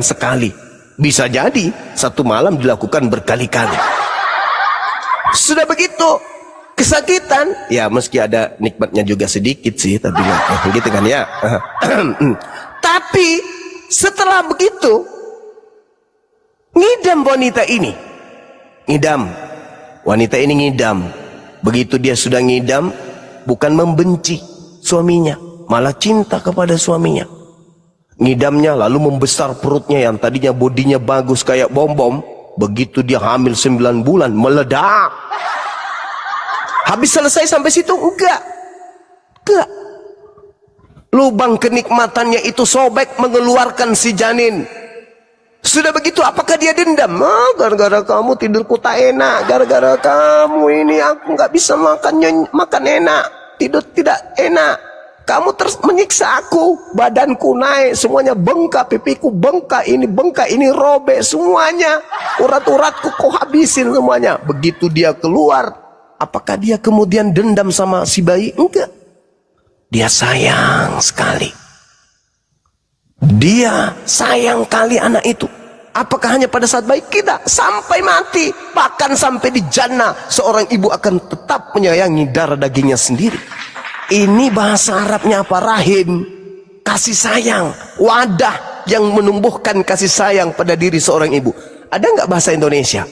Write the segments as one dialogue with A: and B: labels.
A: sekali. Bisa jadi satu malam dilakukan berkali-kali. Sudah begitu kesakitan, ya meski ada nikmatnya juga sedikit sih, tapi nggak gitu kan ya. Tapi setelah begitu ngidam wanita ini, ngidam. Wanita ini ngidam. Begitu dia sudah ngidam, bukan membenci suaminya, malah cinta kepada suaminya. Ngidamnya lalu membesar perutnya yang tadinya bodinya bagus kayak bom-bom. Begitu dia hamil 9 bulan, meledak. Habis selesai sampai situ? Enggak. Lubang kenikmatannya itu sobek mengeluarkan si janin. Sudah begitu, apakah dia dendam? Gara-gara kamu tidurku tak enak, gara-gara kamu ini aku nggak bisa makan enak, tidur tidak enak. Kamu terus menyiksa aku, badanku naik, semuanya bengkak, pipiku bengkak, ini robek semuanya. Urat-uratku kau habisin semuanya. Begitu dia keluar, apakah dia kemudian dendam sama si bayi? Enggak. Dia sayang sekali. Dia sayang kali anak itu. Apakah hanya pada saat bayi? Tidak, sampai mati. Bahkan sampai di jannah, seorang ibu akan tetap menyayangi darah dagingnya sendiri. Ini bahasa Arabnya apa? Rahim, kasih sayang, wadah yang menumbuhkan kasih sayang pada diri seorang ibu. Ada nggak bahasa Indonesia?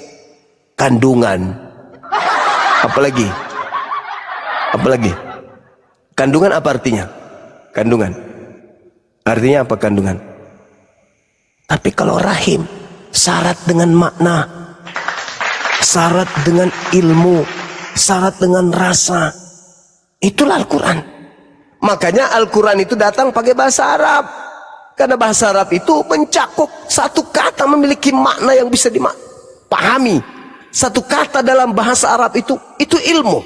A: Kandungan. Apalagi? Kandungan apa artinya? Kandungan. Artinya apa kandungan? Tapi kalau rahim, syarat dengan makna, syarat dengan ilmu, syarat dengan rasa. Itulah Al-Quran. Makanya Al-Quran itu datang pakai bahasa Arab. Karena bahasa Arab itu mencakup satu kata memiliki makna yang bisa dipahami. Satu kata dalam bahasa Arab itu ilmu.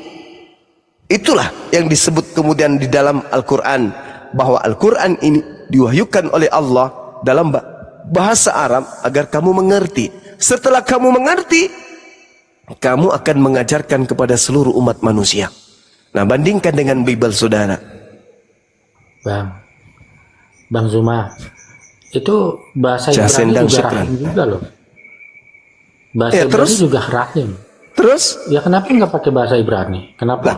A: Itulah yang disebut kemudian di dalam Al-Quran. Bahwa Al-Quran ini diwahyukan oleh Allah dalam bahasa Arab agar kamu mengerti. Setelah kamu mengerti, kamu akan mengajarkan kepada seluruh umat manusia. Nah, bandingkan dengan Bible saudara.
B: Bang Zuma, itu bahasa Ibrani juga rahim juga loh. Bahasa Ibrani juga rahim.
A: Terus?
B: Ya kenapa nggak pakai bahasa Ibrani? Kenapa?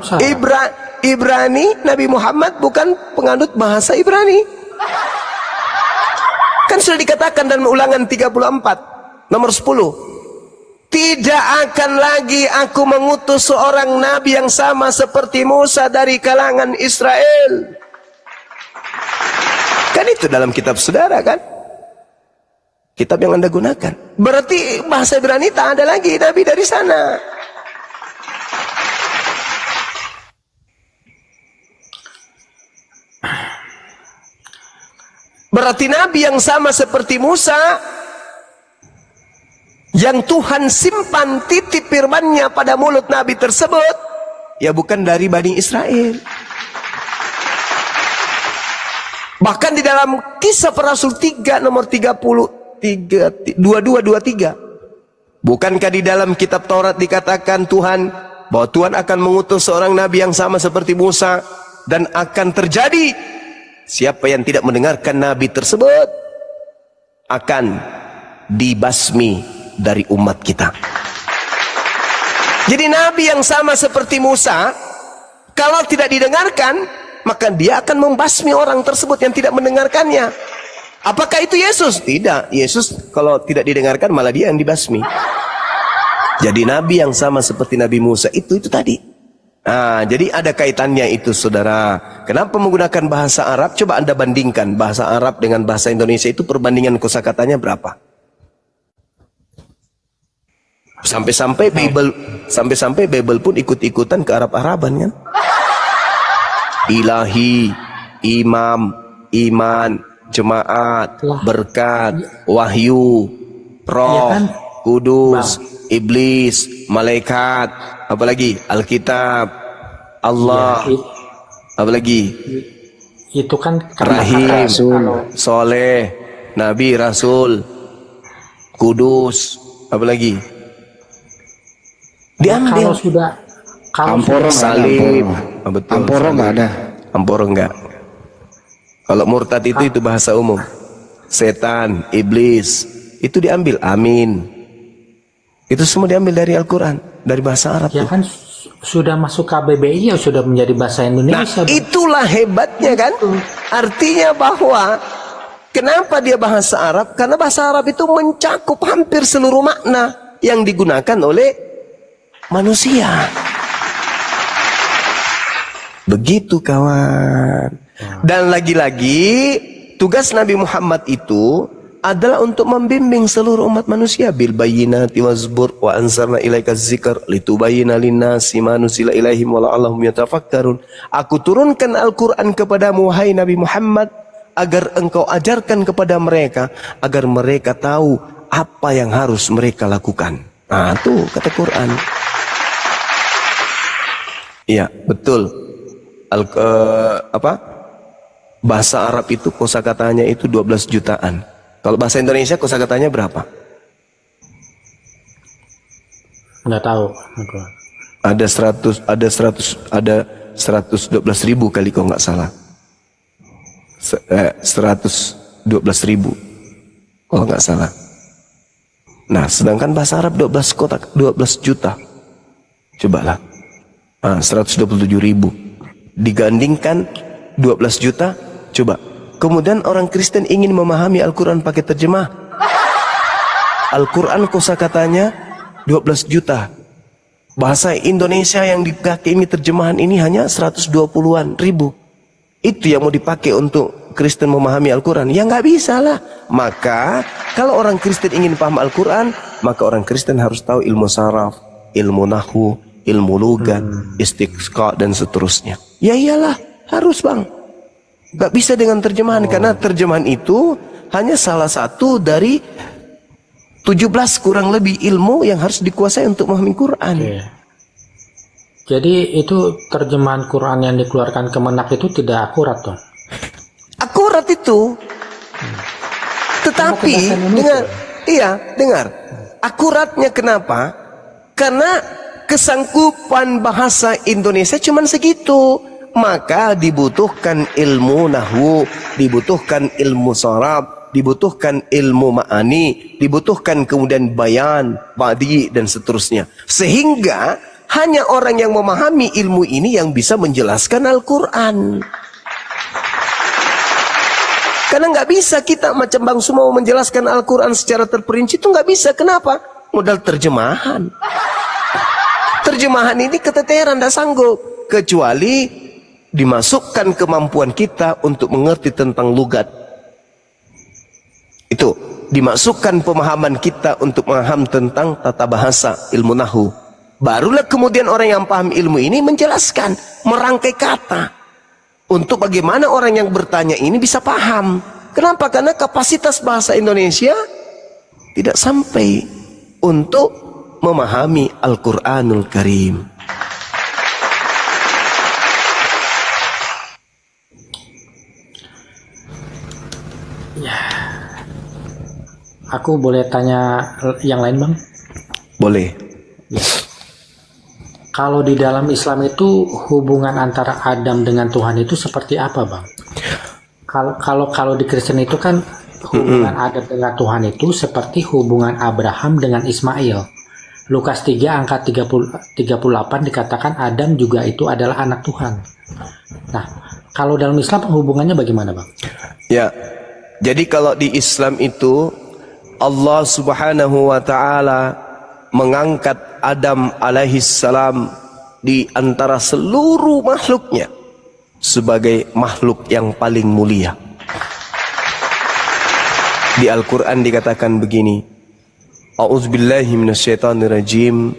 A: Ibrani, Nabi Muhammad bukan penganut bahasa Ibrani. Kan sudah dikatakan dalam Ulangan 34 nomor 10. Tidak akan lagi aku mengutus seorang nabi yang sama seperti Musa dari kalangan Israel. Kan itu dalam kitab saudara kan? Kitab yang Anda gunakan. Berarti bahasa Ibrani tak ada lagi nabi dari sana. Berarti nabi yang sama seperti Musa, yang Tuhan simpan titip firman-Nya pada mulut nabi tersebut, ya bukan dari Bani Israel. Bahkan di dalam Kisah Para Rasul 3 nomor 22-23, bukankah di dalam kitab Taurat dikatakan Tuhan bahwa Tuhan akan mengutus seorang nabi yang sama seperti Musa, dan akan terjadi siapa yang tidak mendengarkan nabi tersebut akan dibasmi dari umat kita. Jadi nabi yang sama seperti Musa, kalau tidak didengarkan, maka dia akan membasmi orang tersebut yang tidak mendengarkannya. Apakah itu Yesus? Tidak. Yesus kalau tidak didengarkan malah dia yang dibasmi. Jadi nabi yang sama seperti Nabi Musa itu tadi. Nah, jadi ada kaitannya itu saudara. Kenapa menggunakan bahasa Arab? Coba Anda bandingkan bahasa Arab dengan bahasa Indonesia, itu perbandingan kosakatanya berapa? Sampai-sampai Bible pun ikut-ikutan ke Arab-Araban kan? Ilahi, imam, iman, jemaat, berkat, wahyu, roh, kudus, iblis, malaikat, apalagi Alkitab, Allah, apalagi
B: itu kan
A: rahim, soleh, nabi, rasul, kudus, apalagi diambil.
B: Kalau
C: Amporo
A: salib, betul.
C: Amporo nggak ada.
A: Amporo nggak. Kalau murtad itu bahasa umum. setan, iblis, itu diambil. Amin. Itu semua diambil dari Al-Quran, dari bahasa Arab.
B: Ya kan sudah masuk KBBI, ya sudah menjadi bahasa Indonesia.
A: Nah, itulah hebatnya kan. Artinya bahwa kenapa dia bahasa Arab? Karena bahasa Arab itu mencakup hampir seluruh makna yang digunakan oleh manusia. Begitu kawan. Dan lagi-lagi tugas Nabi Muhammad itu adalah untuk membimbing seluruh umat manusia. Bil bayyinati wazbur wa anzalna ilaika dzikr litubayyana linnasi ma nuzila ilaihim wa la'allahum yatafakkarun. Aku turunkan Al-Qur'an kepadamu wahai Nabi Muhammad agar engkau ajarkan kepada mereka, agar mereka tahu apa yang harus mereka lakukan. Nah, tuh kata Quran. Iya, betul. Bahasa Arab itu kosakatanya itu 12 jutaan. Kalau bahasa Indonesia kosakatanya berapa?
B: Nggak tahu.
A: Ada 112.000 kali kalau nggak salah. 112.000 kalau nggak salah. Nah, sedangkan bahasa Arab 12 juta. Cobalah. 127.000 digandingkan 12 juta. Coba. Kemudian orang Kristen ingin memahami Al-Quran pakai terjemah. Al-Quran kosakatanya 12 juta. Bahasa Indonesia yang dipakai ini terjemahan ini hanya 120-an ribu. Itu yang mau dipakai untuk Kristen memahami Al-Quran. Ya nggak bisa lah. Maka kalau orang Kristen ingin paham Al-Quran, maka orang Kristen harus tahu ilmu saraf, ilmu nahwu, ilmu lugat, istiqqa dan seterusnya. Ya iyalah, harus bang. Gak bisa dengan terjemahan, karena terjemahan itu hanya salah satu dari 17 kurang lebih ilmu yang harus dikuasai untuk memahami Quran.
B: Jadi itu terjemahan Quran yang dikeluarkan Kemenak itu tidak akurat toh?
A: Akurat itu. Tetapi dengar. Akuratnya kenapa? Karena kesanggupan bahasa Indonesia cuman segitu. Maka dibutuhkan ilmu nahwu, dibutuhkan ilmu saraf, dibutuhkan ilmu ma'ani, dibutuhkan kemudian bayan, badi dan seterusnya. Sehingga hanya orang yang memahami ilmu ini yang bisa menjelaskan Al-Quran. Karena nggak bisa kita macam Bang Suma menjelaskan Al-Quran secara terperinci, itu nggak bisa. Kenapa? Modal terjemahan. Terjemahan ini keteteran, nggak sanggup. Kecuali dimasukkan kemampuan kita untuk mengerti tentang lugat. Itu dimasukkan pemahaman kita untuk memaham tentang tata bahasa, ilmu nahwu. Barulah kemudian orang yang paham ilmu ini menjelaskan, merangkai kata untuk bagaimana orang yang bertanya ini bisa paham. Kenapa? Karena kapasitas bahasa Indonesia tidak sampai untuk memahami Al-Quranul Karim.
B: Aku boleh tanya yang lain bang? Boleh. Ya. Kalau di dalam Islam itu hubungan antara Adam dengan Tuhan itu seperti apa bang? Kalau di Kristen itu kan hubungan Adam dengan Tuhan itu seperti hubungan Abraham dengan Ismail. Lukas 3 angka 38 dikatakan Adam juga itu adalah anak Tuhan. Nah, kalau dalam Islam hubungannya bagaimana bang?
A: Ya, jadi kalau di Islam itu Allah subhanahu wa ta'ala mengangkat Adam alaihissalam di antara seluruh makhluknya sebagai makhluk yang paling mulia. Di Al-Quran dikatakan begini, A'udzubillahi minasyaitonirrajim,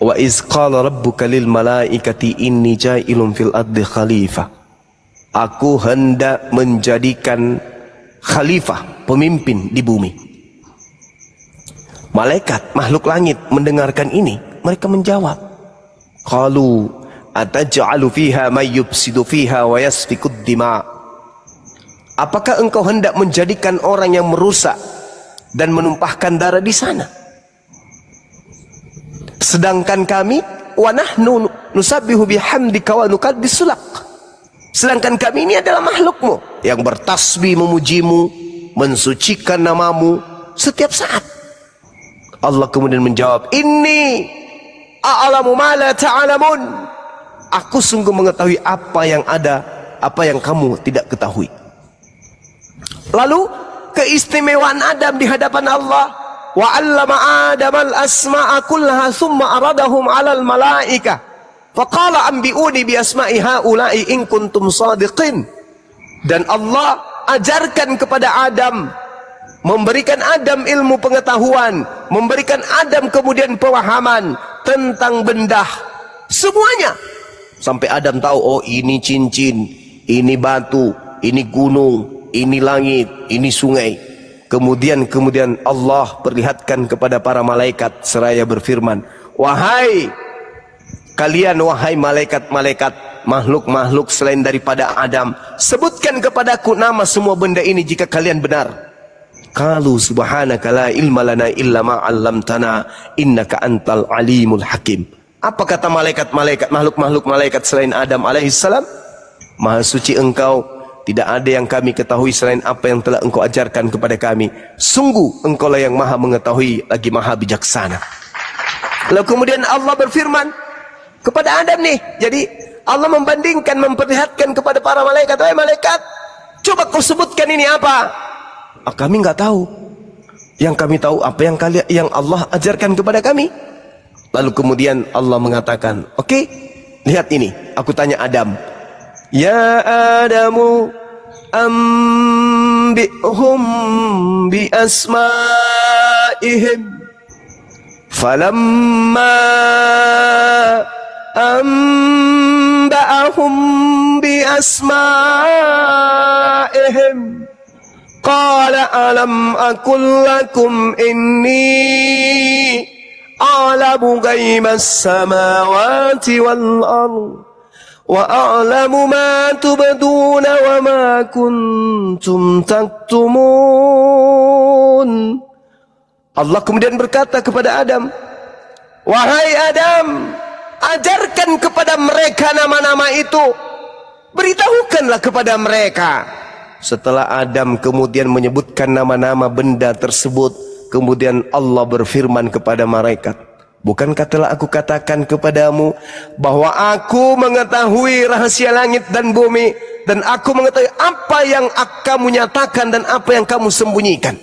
A: wa iz qala rabbuka lil malaikati inni ja'ilun fil ardi khalifah. Aku hendak menjadikan khalifah, pemimpin di bumi. Malaikat, makhluk langit mendengarkan ini, mereka menjawab, qalu ataj'alu fiha may yufsidu fiha wa yasfikud dima. Apakah engkau hendak menjadikan orang yang merusak dan menumpahkan darah di sana? Sedangkan kami wa nahnu nusabbihu bihamdika wa nuqaddis lak. Sedangkan kami ini adalah makhlukmu yang bertasbih memujimu, mensucikan namamu setiap saat. Allah kemudian menjawab, inni a'lamu ma la ta'lamun. Aku sungguh mengetahui apa yang ada, apa yang kamu tidak ketahui. Lalu keistimewaan Adam di hadapan Allah, wa 'allama Adam al-asma'a kullaha thumma aradahum 'alal malaikah faqala anbi'uni bi asma'i haula'i in kuntum shadiqin. Dan Allah ajarkan kepada Adam, memberikan Adam ilmu pengetahuan, memberikan Adam kemudian pemahaman tentang benda semuanya, sampai Adam tahu, oh ini cincin, ini batu, ini gunung, ini langit, ini sungai. Kemudian Allah perlihatkan kepada para malaikat seraya berfirman, wahai kalian, wahai malaikat-malaikat, makhluk-makhluk selain daripada Adam, sebutkan kepadaku nama semua benda ini jika kalian benar. Qalu subhanaka la ilma lana illa ma 'allamtana innaka antal alimul hakim. Apa kata malaikat-malaikat, makhluk-makhluk malaikat selain Adam alaihissalam? Maha suci engkau, tidak ada yang kami ketahui selain apa yang telah engkau ajarkan kepada kami. Sungguh engkau lah yang maha mengetahui lagi maha bijaksana. Lalu kemudian Allah berfirman kepada Adam nih. Jadi Allah membandingkan, memperlihatkan kepada para malaikat, wahai malaikat, coba kau sebutkan ini apa? Kami nggak tahu. Yang kami tahu apa yang Allah ajarkan kepada kami. Lalu kemudian Allah mengatakan, oke, lihat ini, aku tanya Adam, ya Adamu ambi'hum bi asma'ihim falamma amba'ahum bi asma'ihim qala alam aqul lakum inni a'lamu ghaibas samawati wal ardh wa a'lamu ma tubduna wa ma kuntum taktumun. Allah kemudian berkata kepada Adam, wahai Adam, ajarkan kepada mereka nama-nama itu, beritahukanlah kepada mereka. Setelah Adam kemudian menyebutkan nama-nama benda tersebut, kemudian Allah berfirman kepada malaikat, bukankah telah aku katakan kepadamu bahwa aku mengetahui rahasia langit dan bumi, dan aku mengetahui apa yang kamu nyatakan dan apa yang kamu sembunyikan.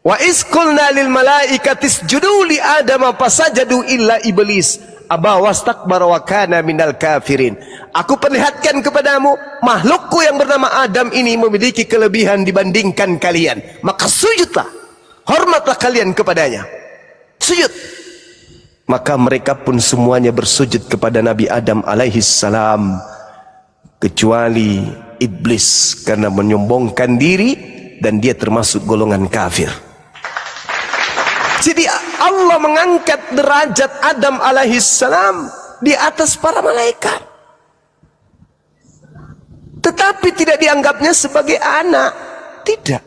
A: Wa iz qulna lil malaikati isjudu li adama fasajadu illa iblis aba wastakbara wa kana minal kafirin. Aku perlihatkan kepadamu, makhlukku yang bernama Adam ini memiliki kelebihan dibandingkan kalian, maka sujudlah, hormatlah kalian kepadanya, sujud. Maka mereka pun semuanya bersujud kepada Nabi Adam alaihissalam, kecuali iblis karena menyombongkan diri dan dia termasuk golongan kafir. Jadi Allah mengangkat derajat Adam alaihissalam di atas para malaikat, tetapi tidak dianggapnya sebagai anak, tidak.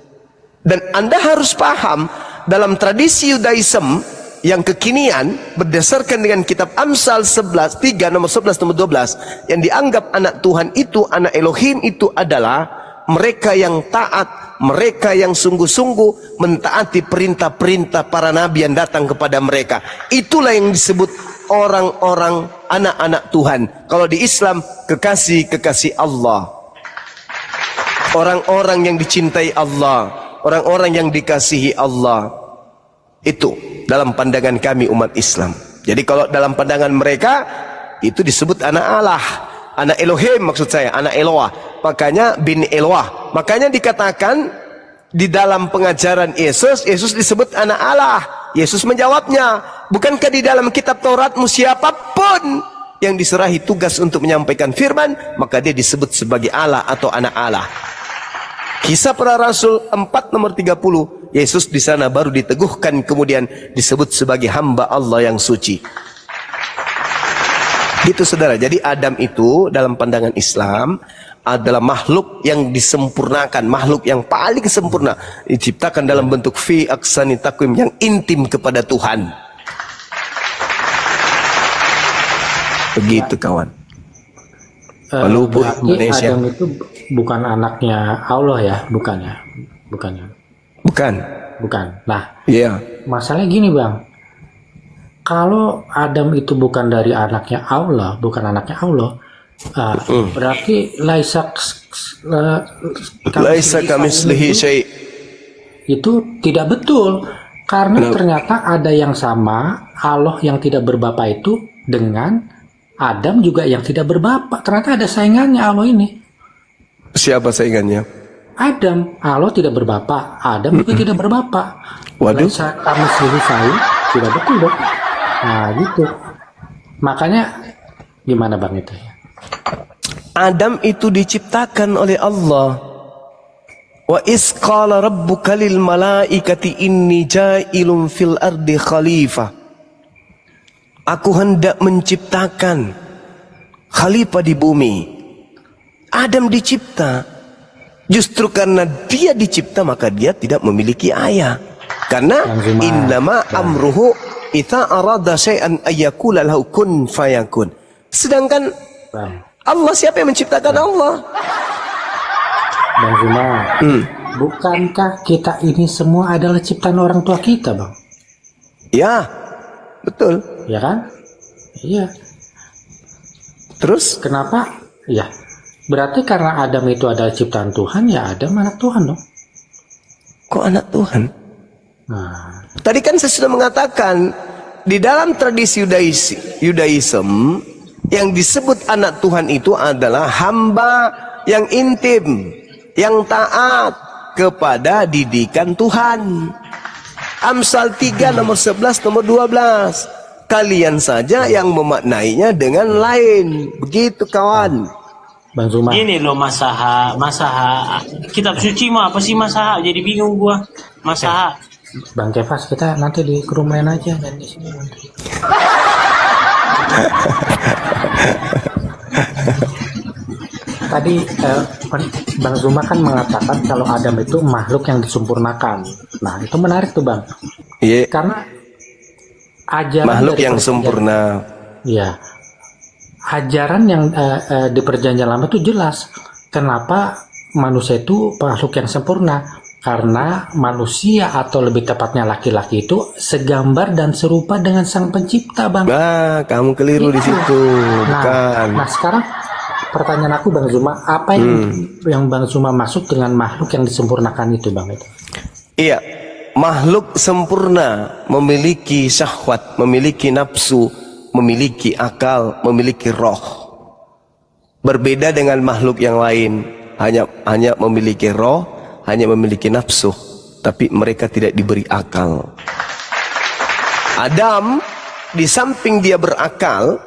A: Dan Anda harus paham, dalam tradisi Yudaism yang kekinian berdasarkan dengan kitab Amsal 11, 3 nomor 11 nomor 12, yang dianggap anak Tuhan itu, anak Elohim itu adalah mereka yang taat, mereka yang sungguh-sungguh mentaati perintah-perintah para nabi yang datang kepada mereka. Itulah yang disebut orang-orang anak-anak Tuhan. Kalau di Islam, kekasih-kekasih Allah, orang-orang yang dicintai Allah, orang-orang yang dikasihi Allah. Itu dalam pandangan kami umat Islam. Jadi kalau dalam pandangan mereka, itu disebut anak Allah, anak Elohim, maksud saya anak Eloah, makanya bin Eloah. Makanya dikatakan di dalam pengajaran Yesus, Yesus disebut anak Allah. Yesus menjawabnya, bukankah di dalam kitab Tauratmu siapapun yang diserahi tugas untuk menyampaikan firman, maka dia disebut sebagai Allah atau anak Allah. Kisah para Rasul 4 nomor 30, Yesus di sana baru diteguhkan, kemudian disebut sebagai hamba Allah yang suci. Itu saudara. Jadi Adam itu dalam pandangan Islam adalah makhluk yang disempurnakan, makhluk yang paling sempurna, diciptakan dalam bentuk fi aksani takwim, yang intim kepada Tuhan. Begitu kawan.
B: Berarti Adam itu bukan anaknya Allah ya, bukannya.
A: Bukan.
B: Nah,
A: iya.
B: Masalahnya gini bang, kalau Adam itu bukan dari anaknya Allah, berarti laisa
A: kamislihi syai'.
B: Itu tidak betul, karena ternyata ada yang sama Allah yang tidak berbapa itu dengan Adam juga yang tidak berbapa. Ternyata ada saingannya Allah ini.
A: Siapa saingannya?
B: Adam. Allah tidak berbapa, Adam juga tidak berbapa.
A: Waduh.
B: Kami sendiri tidak betul dong. Nah gitu. Makanya gimana bang itu?
A: Adam itu diciptakan oleh Allah. Wa is qala rabbuka lil malaikati inni ja'ilun fil ardi khalifah. Aku hendak menciptakan khalifah di bumi. Adam dicipta. Justru karena dia dicipta maka dia tidak memiliki ayah. Karena innama amruhu idza arada syai'an ayyakula lahu kun fayakun. Sedangkan Allah, siapa yang menciptakan Allah?
B: Bang Zuma, bukankah kita ini semua adalah ciptaan orang tua kita, bang?
A: Ya, betul.
B: Ya kan? Iya.
A: Terus?
B: Kenapa? Ya, berarti karena Adam itu adalah ciptaan Tuhan, ya Adam anak Tuhan dong.
A: Kok anak Tuhan?
B: Nah.
A: Tadi kan saya sudah mengatakan, di dalam tradisi Yudaism, yang disebut anak Tuhan itu adalah hamba yang intim, yang taat kepada didikan Tuhan. Amsal 3 nomor 11 nomor 12. Kalian saja yang memaknainya dengan lain. Begitu kawan.
B: Bang Zuma.
C: Gini loh Masaha. Kitab suci mah apa sih Masaha? Jadi bingung gua. Masaha.
B: Bang Kefas, kita nanti di kerumunan aja dan di sini nanti. Tadi Bang Zuma kan mengatakan kalau Adam itu makhluk yang disempurnakan. Nah itu menarik tuh Bang.
A: Iya.
B: Karena ajaran
A: makhluk yang sempurna.
B: Ya, ajaran yang di Perjanjian Lama itu jelas. Kenapa manusia itu makhluk yang sempurna? Karena manusia atau lebih tepatnya laki-laki itu segambar dan serupa dengan Sang Pencipta, Bang.
A: Nah, kamu keliru di situ. Bukan.
B: Nah, sekarang pertanyaan aku Bang Zuma, apa yang Bang Zuma maksud dengan makhluk yang disempurnakan itu, Bang?
A: Iya, makhluk sempurna memiliki syahwat, memiliki nafsu, memiliki akal, memiliki roh. Berbeda dengan makhluk yang lain, hanya memiliki roh, hanya memiliki nafsu, tapi mereka tidak diberi akal. Adam, di samping dia berakal,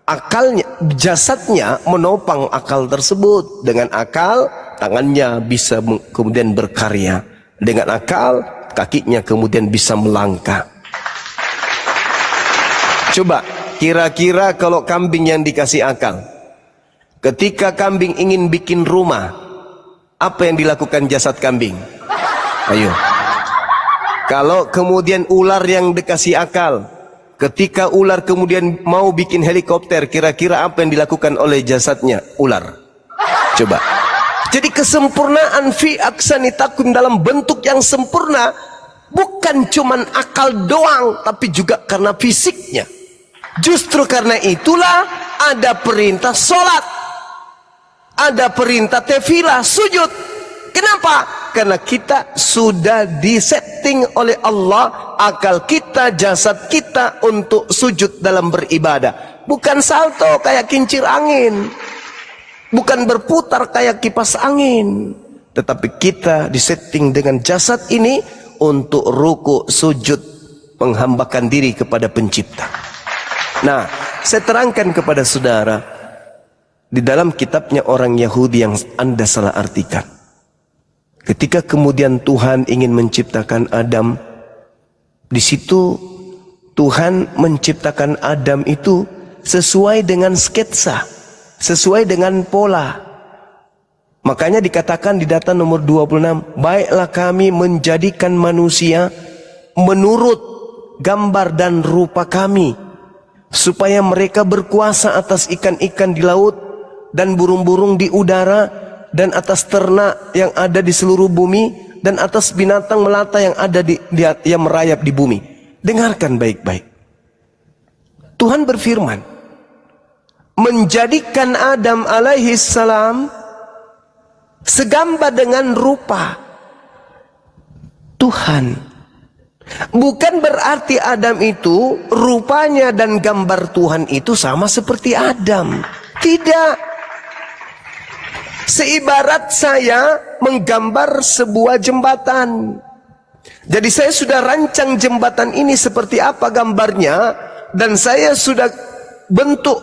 A: akalnya, jasadnya menopang akal tersebut. Dengan akal, tangannya bisa kemudian berkarya. Dengan akal, kakinya kemudian bisa melangkah. Coba, kira-kira kalau kambing yang dikasih akal, ketika kambing ingin bikin rumah, apa yang dilakukan jasad kambing? Ayo. Kalau kemudian ular yang dikasih akal, ketika ular kemudian mau bikin helikopter, kira-kira apa yang dilakukan oleh jasadnya? Ular. Coba. Jadi kesempurnaan fi aksani takwim dalam bentuk yang sempurna bukan cuman akal doang, tapi juga karena fisiknya. Justru karena itulah ada perintah sholat, ada perintah tefilah, sujud. Kenapa? Karena kita sudah disetting oleh Allah akal kita, jasad kita untuk sujud dalam beribadah. Bukan salto kayak kincir angin, bukan berputar kayak kipas angin, tetapi kita disetting dengan jasad ini untuk ruku, sujud, menghambakan diri kepada pencipta. Nah, saya terangkan kepada saudara, di dalam kitabnya orang Yahudi yang Anda salah artikan, ketika kemudian Tuhan ingin menciptakan Adam, di situ Tuhan menciptakan Adam itu sesuai dengan sketsa, sesuai dengan pola. Makanya dikatakan di data nomor 26, baiklah kami menjadikan manusia menurut gambar dan rupa kami, supaya mereka berkuasa atas ikan-ikan di laut dan burung-burung di udara dan atas ternak yang ada di seluruh bumi, dan atas binatang melata yang ada yang merayap di bumi. Dengarkan baik-baik. Tuhan berfirman, menjadikan Adam alaihi salam segambar dengan rupa Tuhan. Bukan berarti Adam itu rupanya dan gambar Tuhan itu sama seperti Adam. Tidak. Seibarat saya menggambar sebuah jembatan. Jadi saya sudah rancang jembatan ini seperti apa gambarnya, dan saya sudah bentuk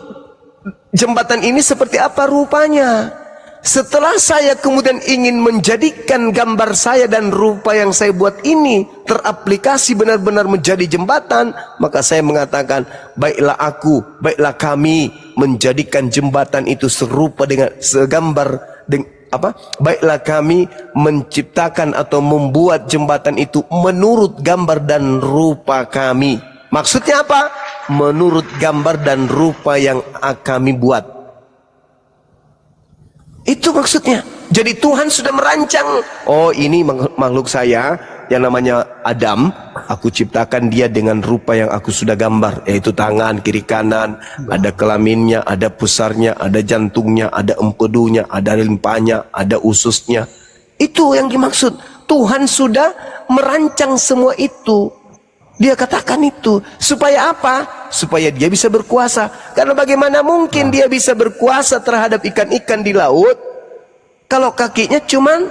A: jembatan ini seperti apa rupanya. Setelah saya kemudian ingin menjadikan gambar saya dan rupa yang saya buat ini teraplikasi benar-benar menjadi jembatan, maka saya mengatakan, baiklah aku, baiklah kami menjadikan jembatan itu serupa dengan segambar baiklah kami menciptakan atau membuat jembatan itu menurut gambar dan rupa kami. Maksudnya apa? Menurut gambar dan rupa yang kami buat. Itu maksudnya. Jadi Tuhan sudah merancang, oh ini makhluk saya yang namanya Adam, aku ciptakan dia dengan rupa yang aku sudah gambar, yaitu tangan kiri kanan, ada kelaminnya, ada pusarnya, ada jantungnya, ada empedunya, ada limpahnya, ada ususnya. Itu yang dimaksud. Tuhan sudah merancang semua itu. Dia katakan itu supaya apa? Supaya dia bisa berkuasa. Karena bagaimana mungkin dia bisa berkuasa terhadap ikan-ikan di laut kalau kakinya cuman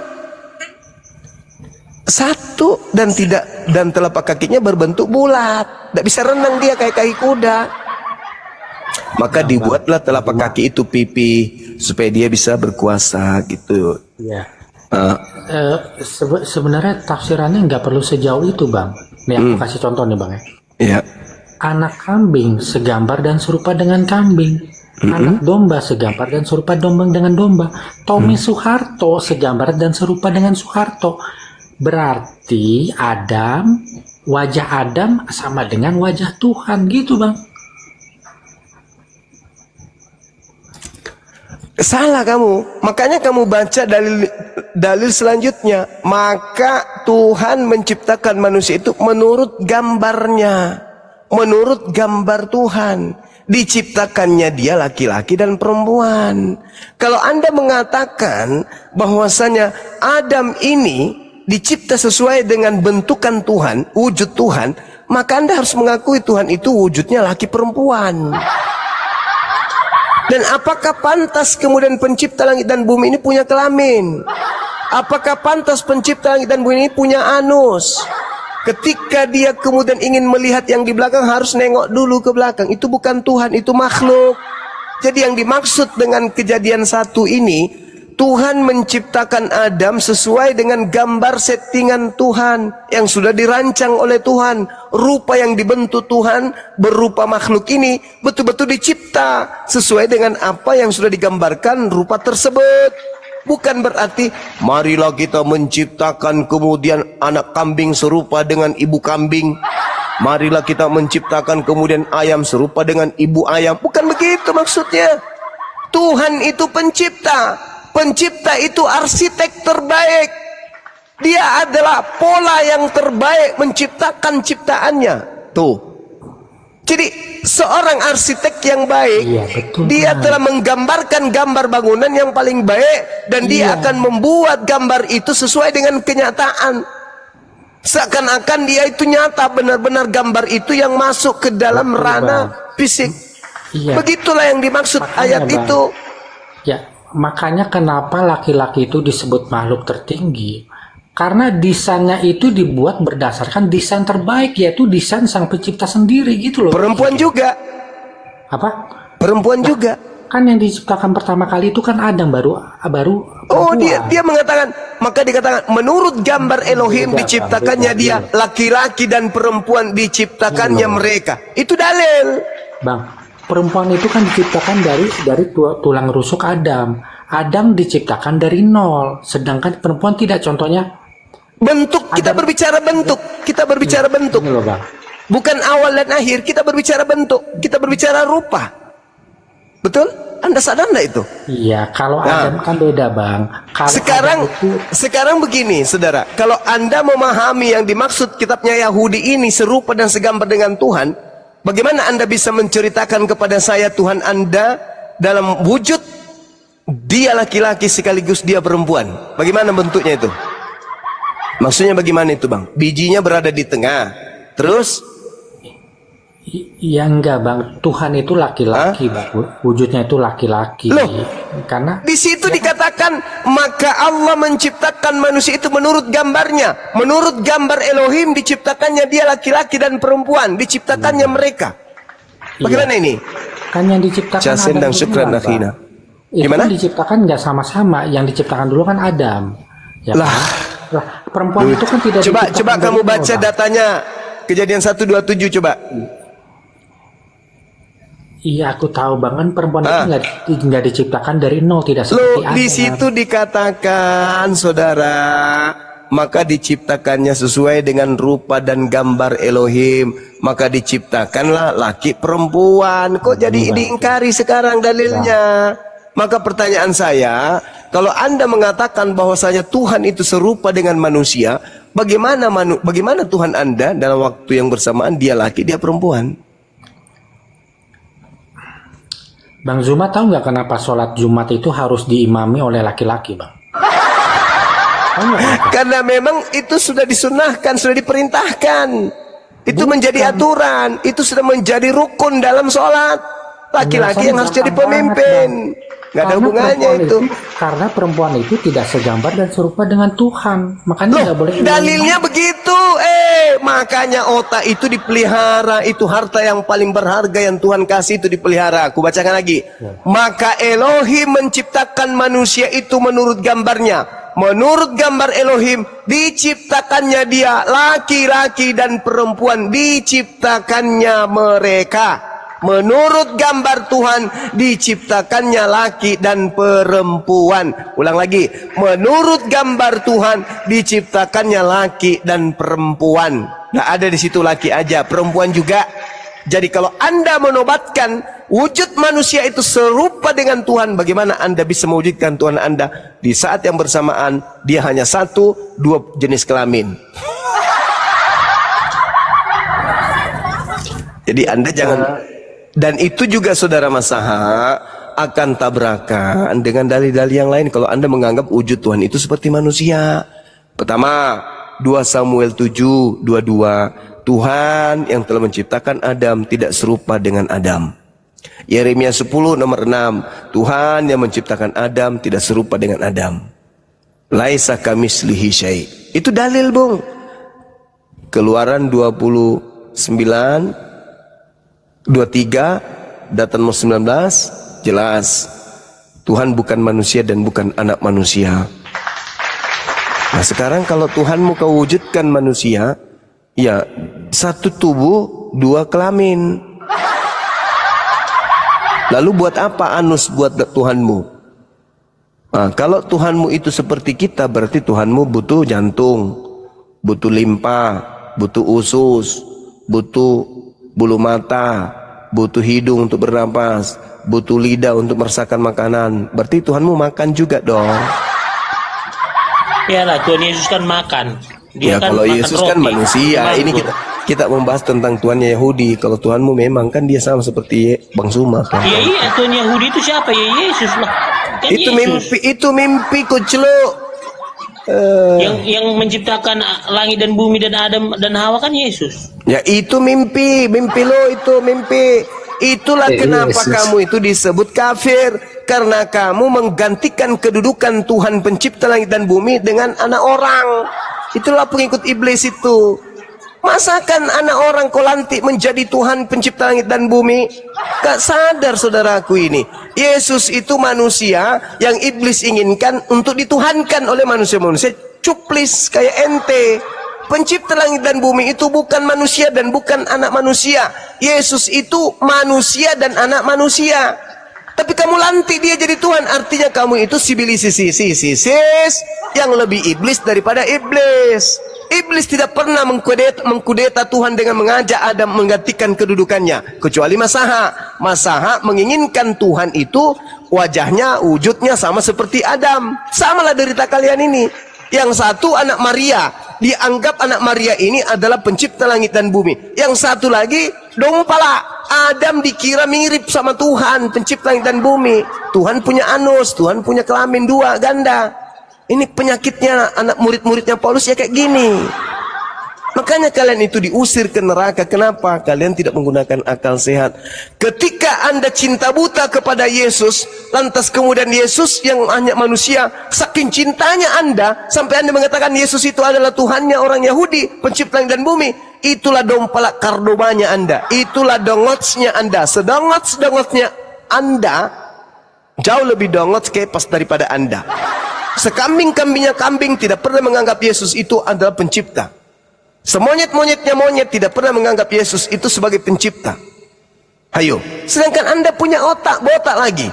A: satu dan telapak kakinya berbentuk bulat. Tidak bisa renang dia kayak kaki kuda. Maka dibuatlah telapak kaki itu pipi supaya dia bisa berkuasa gitu.
B: Ya. Sebenarnya tafsirannya nggak perlu sejauh itu, Bang. Nih aku kasih contoh nih, Bang ya.
A: Iya.
B: Anak kambing segambar dan serupa dengan kambing. Anak domba segambar dan serupa domba dengan domba. Tommy Soeharto segambar dan serupa dengan Soeharto. Berarti wajah Adam sama dengan wajah Tuhan gitu, Bang.
A: Salah kamu. Makanya kamu baca dalil selanjutnya. Maka Tuhan menciptakan manusia itu menurut gambarnya. Menurut gambar Tuhan. Diciptakannya dia laki-laki dan perempuan. Kalau Anda mengatakan bahwasanya Adam ini dicipta sesuai dengan bentukan Tuhan, wujud Tuhan, maka Anda harus mengakui Tuhan itu wujudnya laki perempuan. Dan apakah pantas kemudian pencipta langit dan bumi ini punya kelamin? Apakah pantas pencipta langit dan bumi ini punya anus? Ketika dia kemudian ingin melihat yang di belakang harus nengok dulu ke belakang. Itu bukan Tuhan, itu makhluk. Jadi yang dimaksud dengan kejadian 1 ini, Tuhan menciptakan Adam sesuai dengan gambar settingan Tuhan yang sudah dirancang oleh Tuhan. Rupa yang dibentuk Tuhan berupa makhluk ini betul-betul dicipta sesuai dengan apa yang sudah digambarkan rupa tersebut. Bukan berarti marilah kita menciptakan kemudian anak kambing serupa dengan ibu kambing. Marilah kita menciptakan kemudian ayam serupa dengan ibu ayam. Bukan begitu maksudnya. Tuhan itu pencipta. Pencipta itu arsitek terbaik. Dia adalah pola yang terbaik menciptakan ciptaannya. Tuh. Jadi seorang arsitek yang baik, dia telah menggambarkan gambar bangunan yang paling baik, dan dia akan membuat gambar itu sesuai dengan kenyataan. Seakan-akan dia itu nyata, benar-benar gambar itu yang masuk ke dalam ranah fisik. Begitulah yang dimaksud ayat itu.
B: Ya, makanya kenapa laki-laki itu disebut makhluk tertinggi. Karena desainnya itu dibuat berdasarkan desain terbaik, yaitu desain sang pencipta sendiri gitu loh.
A: Perempuan juga.
B: Apa?
A: Perempuan juga.
B: Kan yang diciptakan pertama kali itu kan Adam baru.
A: Oh, dia mengatakan, maka dikatakan menurut gambar Elohim diciptakannya dia, laki-laki dan perempuan diciptakannya mereka. Itu dalil.
B: Bang, perempuan itu kan diciptakan dari tulang rusuk Adam. Adam diciptakan dari nol, sedangkan perempuan tidak. Contohnya
A: bentuk, kita berbicara bentuk. Kita berbicara bentuk.
B: Loh, Bang.
A: Bukan awal dan akhir, kita berbicara bentuk. Kita berbicara rupa. Betul? Anda sadar enggak itu?
B: Iya, kalau Adam kan beda, Bang. Kalau
A: Sekarang begini, saudara. Kalau Anda memahami yang dimaksud kitabnya Yahudi ini serupa dan segambar dengan Tuhan, bagaimana Anda bisa menceritakan kepada saya Tuhan Anda dalam wujud dia laki-laki sekaligus dia perempuan? Bagaimana bentuknya itu? Maksudnya bagaimana itu, Bang? Bijinya berada di tengah. Terus?
B: Ya enggak, Bang. Tuhan itu laki-laki, Bang. Wujudnya itu laki-laki.
A: Loh,
B: karena
A: di situ dikatakan maka Allah menciptakan manusia itu menurut gambarnya. Menurut gambar Elohim diciptakannya dia laki-laki dan perempuan, diciptakannya mereka. Bagaimana ini?
B: Kan yang diciptakan
A: Jasen dan syukran akhina. Gimana?
B: Kan diciptakan nggak sama-sama. Yang diciptakan dulu kan Adam. Ya
A: lah,
B: kan? Perempuan itu kan tidak diciptakan.
A: Coba kamu baca datanya Kejadian 1:27 coba.
B: Iya, aku tahu, Bang, kan perempuan itu nggak diciptakan dari nol, tidak seperti Adam.
A: Di situ dikatakan, saudara, maka diciptakannya sesuai dengan rupa dan gambar Elohim, maka diciptakanlah laki perempuan. Kok jadi diingkari sekarang dalilnya? Maka pertanyaan saya, kalau Anda mengatakan bahwasanya Tuhan itu serupa dengan manusia, bagaimana Tuhan Anda dalam waktu yang bersamaan dia laki, dia perempuan?
B: Bang Zuma tahu nggak kenapa sholat Jumat itu harus diimami oleh laki-laki, Bang?
A: Karena memang itu sudah disunahkan, sudah diperintahkan. Itu menjadi aturan, itu sudah menjadi rukun dalam sholat. Laki-laki yang harus jadi pemimpin. Nggak ada hubungannya itu.
B: Karena perempuan itu tidak segambar dan serupa dengan Tuhan. Makanya nggak boleh.
A: Dalilnya begitu. Makanya otak itu dipelihara. Itu harta yang paling berharga yang Tuhan kasih itu dipelihara. Aku bacakan lagi. Maka Elohim menciptakan manusia itu menurut gambarnya. Menurut gambar Elohim diciptakannya dia laki-laki dan perempuan, diciptakannya mereka. Menurut gambar Tuhan diciptakannya laki dan perempuan. Ulang lagi. Menurut gambar Tuhan diciptakannya laki dan perempuan. Nggak ada di situ laki aja, perempuan juga. Jadi kalau Anda menobatkan wujud manusia itu serupa dengan Tuhan, bagaimana Anda bisa mewujudkan Tuhan Anda di saat yang bersamaan dia hanya satu, dua jenis kelamin? Jadi Anda jangan. Dan itu juga saudara Masaha akan tabrakan dengan dalil-dalil yang lain kalau Anda menganggap wujud Tuhan itu seperti manusia. Pertama, 2 Samuel 7:22, Tuhan yang telah menciptakan Adam tidak serupa dengan Adam. Yeremia 10 nomor 6, Tuhan yang menciptakan Adam tidak serupa dengan Adam. Laisa kamislihi syai'. Itu dalil, Bung. Keluaran 23 Datan 19 jelas Tuhan bukan manusia dan bukan anak manusia. Nah sekarang kalau Tuhan mau kau wujudkan manusia, ya satu tubuh dua kelamin. Lalu buat apa anus buat Tuhanmu? Nah, kalau Tuhanmu itu seperti kita, berarti Tuhanmu butuh jantung, butuh limpa, butuh usus, butuh bulu mata, butuh hidung untuk bernapas, butuh lidah untuk merasakan makanan. Berarti Tuhanmu makan juga dong.
C: Ya lah, Tuhan Yesus kan makan. Dia
A: ya
C: kan
A: kalau
C: makan
A: Yesus
C: roti,
A: kan manusia. Ini kita membahas tentang Tuhannya Yahudi. Kalau Tuhanmu memang kan dia sama seperti Bang Suma kan.
C: Iya, Tuhan Yahudi itu siapa? Ya Yesus lah. Kan
A: itu
C: Yesus.
A: mimpi kucluk.
C: Yang menciptakan langit dan bumi dan Adam dan Hawa kan Yesus.
A: Ya itu mimpi lo itu mimpi. Itulah kenapa kamu itu disebut kafir, karena kamu menggantikan kedudukan Tuhan pencipta langit dan bumi dengan anak orang. Itulah pengikut iblis itu. Masakan anak orang kau lantik menjadi Tuhan pencipta langit dan bumi? Gak sadar saudaraku ini. Yesus itu manusia yang iblis inginkan untuk dituhankan oleh manusia-manusia cuplis kayak ente. Pencipta langit dan bumi itu bukan manusia dan bukan anak manusia. Yesus itu manusia dan anak manusia. Tapi kamu lantik dia jadi Tuhan, artinya kamu itu sibilisisis yang lebih iblis daripada iblis. Iblis tidak pernah mengkudeta Tuhan dengan mengajak Adam menggantikan kedudukannya, kecuali Masaha. Masaha menginginkan Tuhan itu wajahnya, wujudnya sama seperti Adam. Samalah derita kalian ini. Yang satu anak Maria, dianggap anak Maria ini adalah pencipta langit dan bumi. Yang satu lagi dompala. Adam dikira mirip sama Tuhan, pencipta langit dan bumi. Tuhan punya anus, Tuhan punya kelamin dua, ganda. Ini penyakitnya anak murid-muridnya Paulus ya kayak gini. Makanya kalian itu diusir ke neraka. Kenapa? Kalian tidak menggunakan akal sehat. Ketika Anda cinta buta kepada Yesus, lantas kemudian Yesus yang hanya manusia, saking cintanya Anda, sampai Anda mengatakan Yesus itu adalah Tuhannya orang Yahudi, pencipta langit dan bumi. Itulah dompalak kardobanya Anda. Itulah dongotsnya Anda. Sedongots-dongotnya Anda, jauh lebih dongots kepas daripada Anda. Sekambing-kambingnya kambing tidak pernah menganggap Yesus itu adalah pencipta. Semonyet-monyetnya monyet tidak pernah menganggap Yesus itu sebagai pencipta. Hayo, sedangkan Anda punya otak, botak lagi.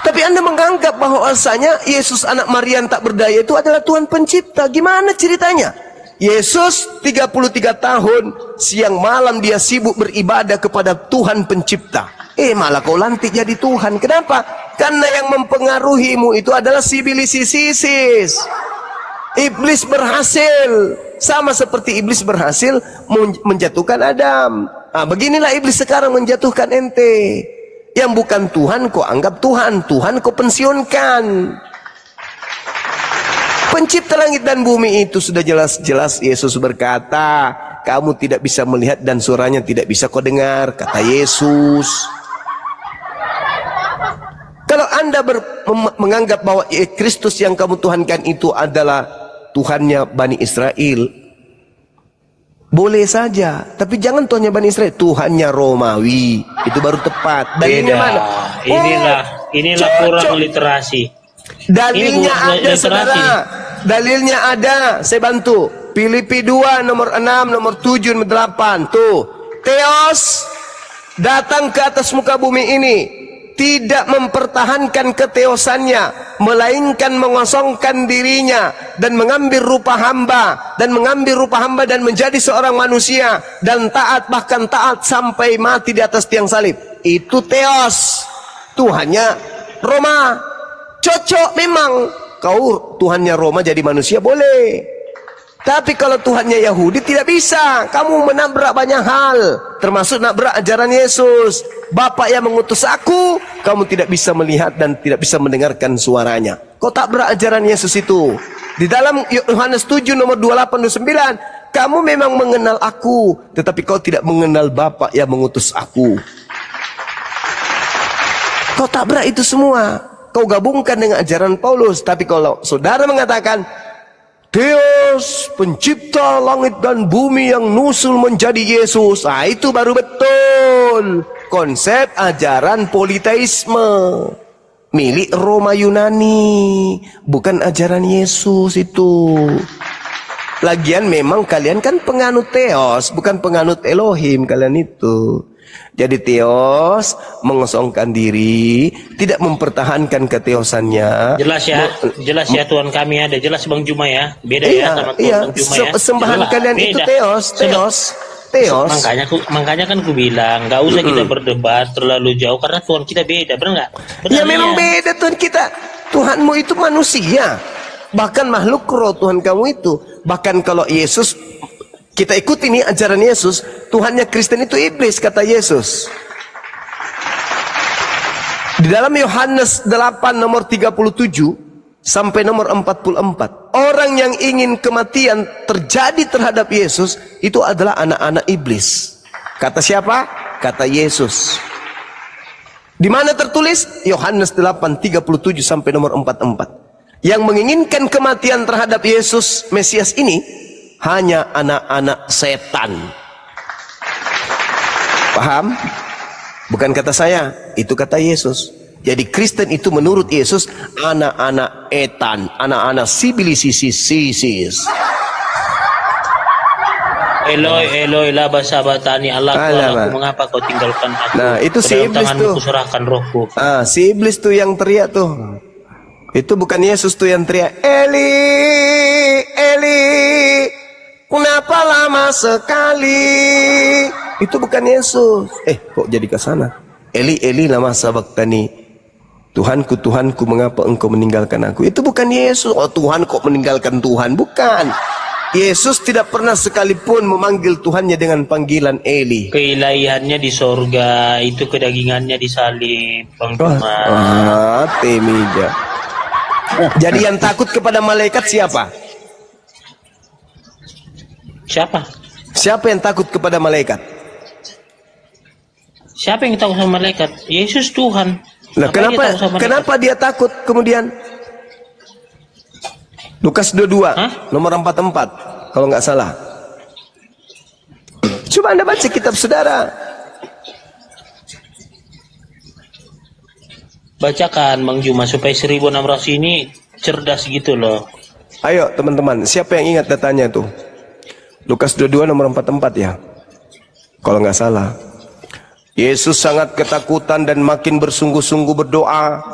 A: Tapi Anda menganggap bahwasanya Yesus anak Maria yang tak berdaya itu adalah Tuhan pencipta. Gimana ceritanya? Yesus 33 tahun siang malam dia sibuk beribadah kepada Tuhan pencipta. Malah kau lantik jadi Tuhan. Kenapa? Karena yang mempengaruhimu itu adalah sibilisisis. Iblis berhasil. Sama seperti iblis berhasil menjatuhkan Adam. Beginilah iblis sekarang menjatuhkan ente. Yang bukan Tuhan kau anggap Tuhan. Tuhan kau pensiunkan. Pencipta langit dan bumi itu sudah jelas-jelas Yesus berkata, kamu tidak bisa melihat dan suaranya tidak bisa kau dengar, kata Yesus. Kalau Anda menganggap bahwa Kristus yang kamu tuhankan itu adalah Tuhannya Bani Israel, boleh saja, tapi jangan Tuhannya Bani Israel, Tuhannya Romawi, itu baru tepat. Dalilnya mana?
C: Inilah kurang literasi.
A: Dalilnya ada, saudara. Dalilnya ada, saya bantu. Filipi 2 nomor 6, nomor 7, nomor 8. Tuh, Theos datang ke atas muka bumi ini, tidak mempertahankan keteosannya, melainkan mengosongkan dirinya dan mengambil rupa hamba dan menjadi seorang manusia dan taat, bahkan taat sampai mati di atas tiang salib. Itu Theos, Tuhannya Roma. Cocok memang. Kau Tuhannya Roma jadi manusia boleh. Tapi kalau Tuhannya Yahudi tidak bisa. Kamu menabrak banyak hal, termasuk nabrak ajaran Yesus. Bapa yang mengutus aku, kamu tidak bisa melihat dan tidak bisa mendengarkan suaranya. Kau tabrak ajaran Yesus itu. Di dalam Yohanes 7 nomor 28-29, kamu memang mengenal aku, tetapi kau tidak mengenal Bapa yang mengutus aku. Kau tabrak itu semua. Kau gabungkan dengan ajaran Paulus. Tapi kalau saudara mengatakan Theos, pencipta langit dan bumi yang nusul menjadi Yesus, itu baru betul konsep ajaran politeisme milik Roma Yunani, bukan ajaran Yesus itu. Lagian memang kalian kan penganut Theos, bukan penganut Elohim kalian itu. Jadi Theos mengosongkan diri, tidak mempertahankan keteosannya.
C: Jelas ya Tuhan kami ada, jelas Bang Juma ya. Beda ya sama Tuhan Bang Juma ya.
A: Sembahan kalian beda. Itu Theos.
C: Makanya kan ku bilang, nggak usah kita berdebat terlalu jauh karena Tuhan kita beda, benar nggak?
A: Ya memang beda Tuhan kita. Tuhanmu itu manusia, bahkan makhluk roh Tuhan kamu itu. Bahkan kalau Yesus, kita ikuti nih ajaran Yesus, Tuhannya Kristen itu iblis, kata Yesus. Di dalam Yohanes 8 nomor 37 sampai nomor 44, orang yang ingin kematian terjadi terhadap Yesus itu adalah anak-anak iblis. Kata siapa? Kata Yesus. Di mana tertulis? Yohanes 8 37 sampai nomor 44. Yang menginginkan kematian terhadap Yesus Mesias ini hanya anak-anak setan. Paham? Bukan kata saya, itu kata Yesus. Jadi Kristen itu menurut Yesus anak-anak etan, anak-anak sibilisisis.
C: Eloi, Eloi, laba sabatani Allah, mengapa kau tinggalkan aku?
A: Nah, itu si iblis tuh.
C: Kuserahkan rohku.
A: Si iblis tuh yang teriak tuh. Itu bukan Yesus tuh yang teriak, Eli, Eli, kenapa lama sekali? Itu bukan Yesus. Kok jadi ke sana? Eli, Eli, lama sabaktani. Tuhanku, Tuhanku, mengapa engkau meninggalkan aku? Itu bukan Yesus. Oh, Tuhan kok meninggalkan Tuhan? Bukan. Yesus tidak pernah sekalipun memanggil Tuhannya dengan panggilan Eli.
C: Keilahiannya di sorga, itu kedagingannya disalib, Bang Cuma.
A: Temija. Jadi yang takut kepada malaikat siapa?
C: Siapa?
A: Siapa yang takut kepada malaikat?
C: Siapa yang takut sama malaikat? Yesus Tuhan.
A: Nah, kenapa dia takut kemudian? Lukas 22, nomor 44, kalau nggak salah. Coba Anda baca kitab saudara.
C: Bacakan Bang Juma supaya 1600 ini cerdas gitu loh.
A: Ayo teman-teman, siapa yang ingat datanya tuh? Lukas 22 nomor 44 ya. Kalau nggak salah. Yesus sangat ketakutan dan makin bersungguh-sungguh berdoa.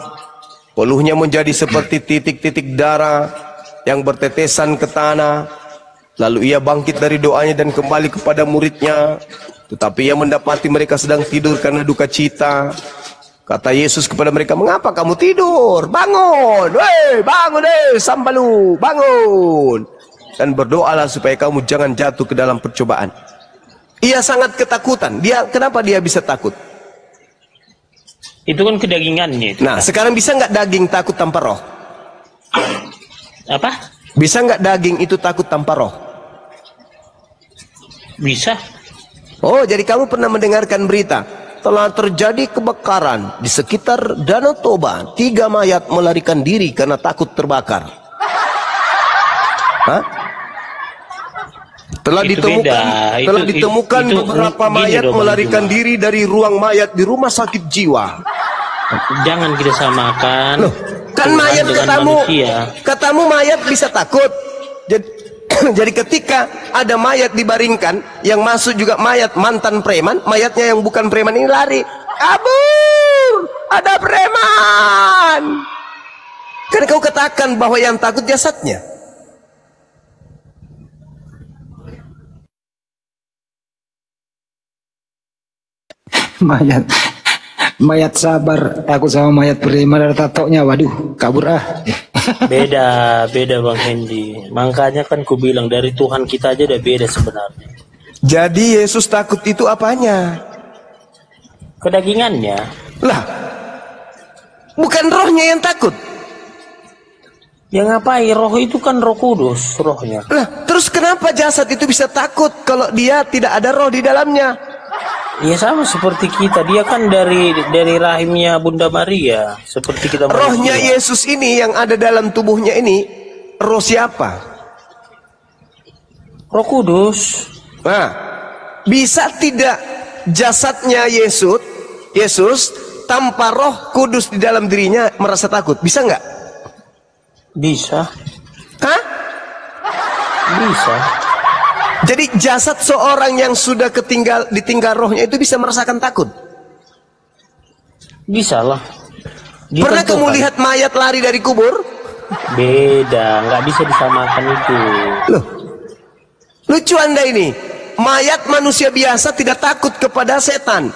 A: Puluhnya menjadi seperti titik-titik darah yang bertetesan ke tanah. Lalu ia bangkit dari doanya dan kembali kepada muridnya. Tetapi ia mendapati mereka sedang tidur karena duka cita. Kata Yesus kepada mereka, mengapa kamu tidur? Bangun, weh, bangun sambalu, bangun. Dan berdoalah supaya kamu jangan jatuh ke dalam percobaan. Ia sangat ketakutan. Kenapa dia bisa takut?
C: Itu kan kedagingannya. Itu
A: nah, sekarang bisa nggak daging takut tanpa roh?
C: Apa?
A: Bisa nggak daging itu takut tanpa roh?
C: Bisa.
A: Oh, jadi kamu pernah mendengarkan berita telah terjadi kebakaran di sekitar Danau Toba. 3 mayat melarikan diri karena takut terbakar. Hah? Telah ditemukan beberapa mayat melarikan diri dari ruang mayat di rumah sakit jiwa.
C: Jangan kita samakan.
A: Loh, kan mayat katamu mayat bisa takut. Jadi ketika ada mayat dibaringkan, yang masuk juga mayat mantan preman, mayatnya yang bukan preman ini lari. Kabur! Ada preman! Kan kau katakan bahwa yang takut jasadnya.
B: Mayat sabar, aku sama mayat preman ada tatoknya, waduh, kabur
C: Beda Bang Hendy. Makanya kan ku bilang dari Tuhan kita aja udah beda sebenarnya.
A: Jadi Yesus takut itu apanya?
C: Kedagingannya.
A: Lah, bukan rohnya yang takut.
C: Ya ngapain? Roh itu kan Roh Kudus rohnya.
A: Lah, terus kenapa jasad itu bisa takut kalau dia tidak ada roh di dalamnya?
C: Ya sama seperti kita, dia kan dari rahimnya Bunda Maria, seperti kita.
A: Rohnya Yesus ini yang ada dalam tubuhnya ini, roh siapa?
C: Roh Kudus.
A: Nah, bisa tidak jasadnya Yesus tanpa Roh Kudus di dalam dirinya merasa takut? Bisa nggak?
C: Bisa.
A: Hah?
C: Bisa.
A: Jadi jasad seorang yang sudah ditinggal rohnya itu bisa merasakan takut?
C: Bisa lah.
A: Pernah kamu lihat mayat lari dari kubur?
C: Beda, nggak bisa disamakan itu.
A: Loh, lucu Anda ini. Mayat manusia biasa tidak takut kepada setan.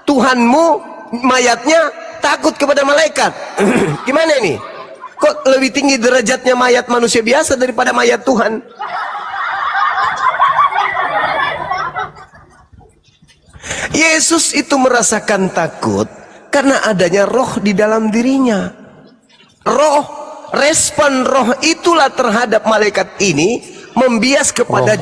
A: Tuhanmu mayatnya takut kepada malaikat. Gimana ini? Kok lebih tinggi derajatnya mayat manusia biasa daripada mayat Tuhan? Yesus itu merasakan takut karena adanya roh di dalam dirinya. Respon roh itulah terhadap malaikat ini membias kepada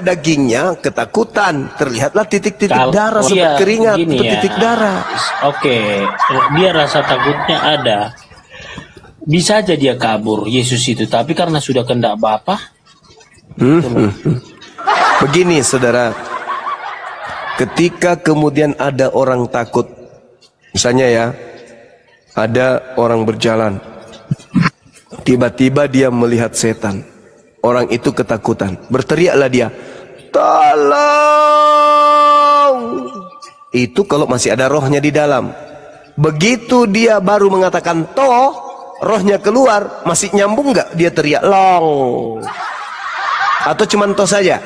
A: dagingnya ketakutan. Terlihatlah titik-titik darah seperti keringat, titik darah.
C: Oke, dia rasa takutnya ada. Bisa aja dia kabur Yesus itu, tapi karena sudah kehendak Bapa.
A: Begini saudara, ketika kemudian ada orang takut, misalnya ya, ada orang berjalan, tiba-tiba dia melihat setan. Orang itu ketakutan. Berteriaklah dia, tolong. Itu kalau masih ada rohnya di dalam. Begitu dia baru mengatakan toh, rohnya keluar, masih nyambung nggak dia teriak long? Atau cuman toh saja?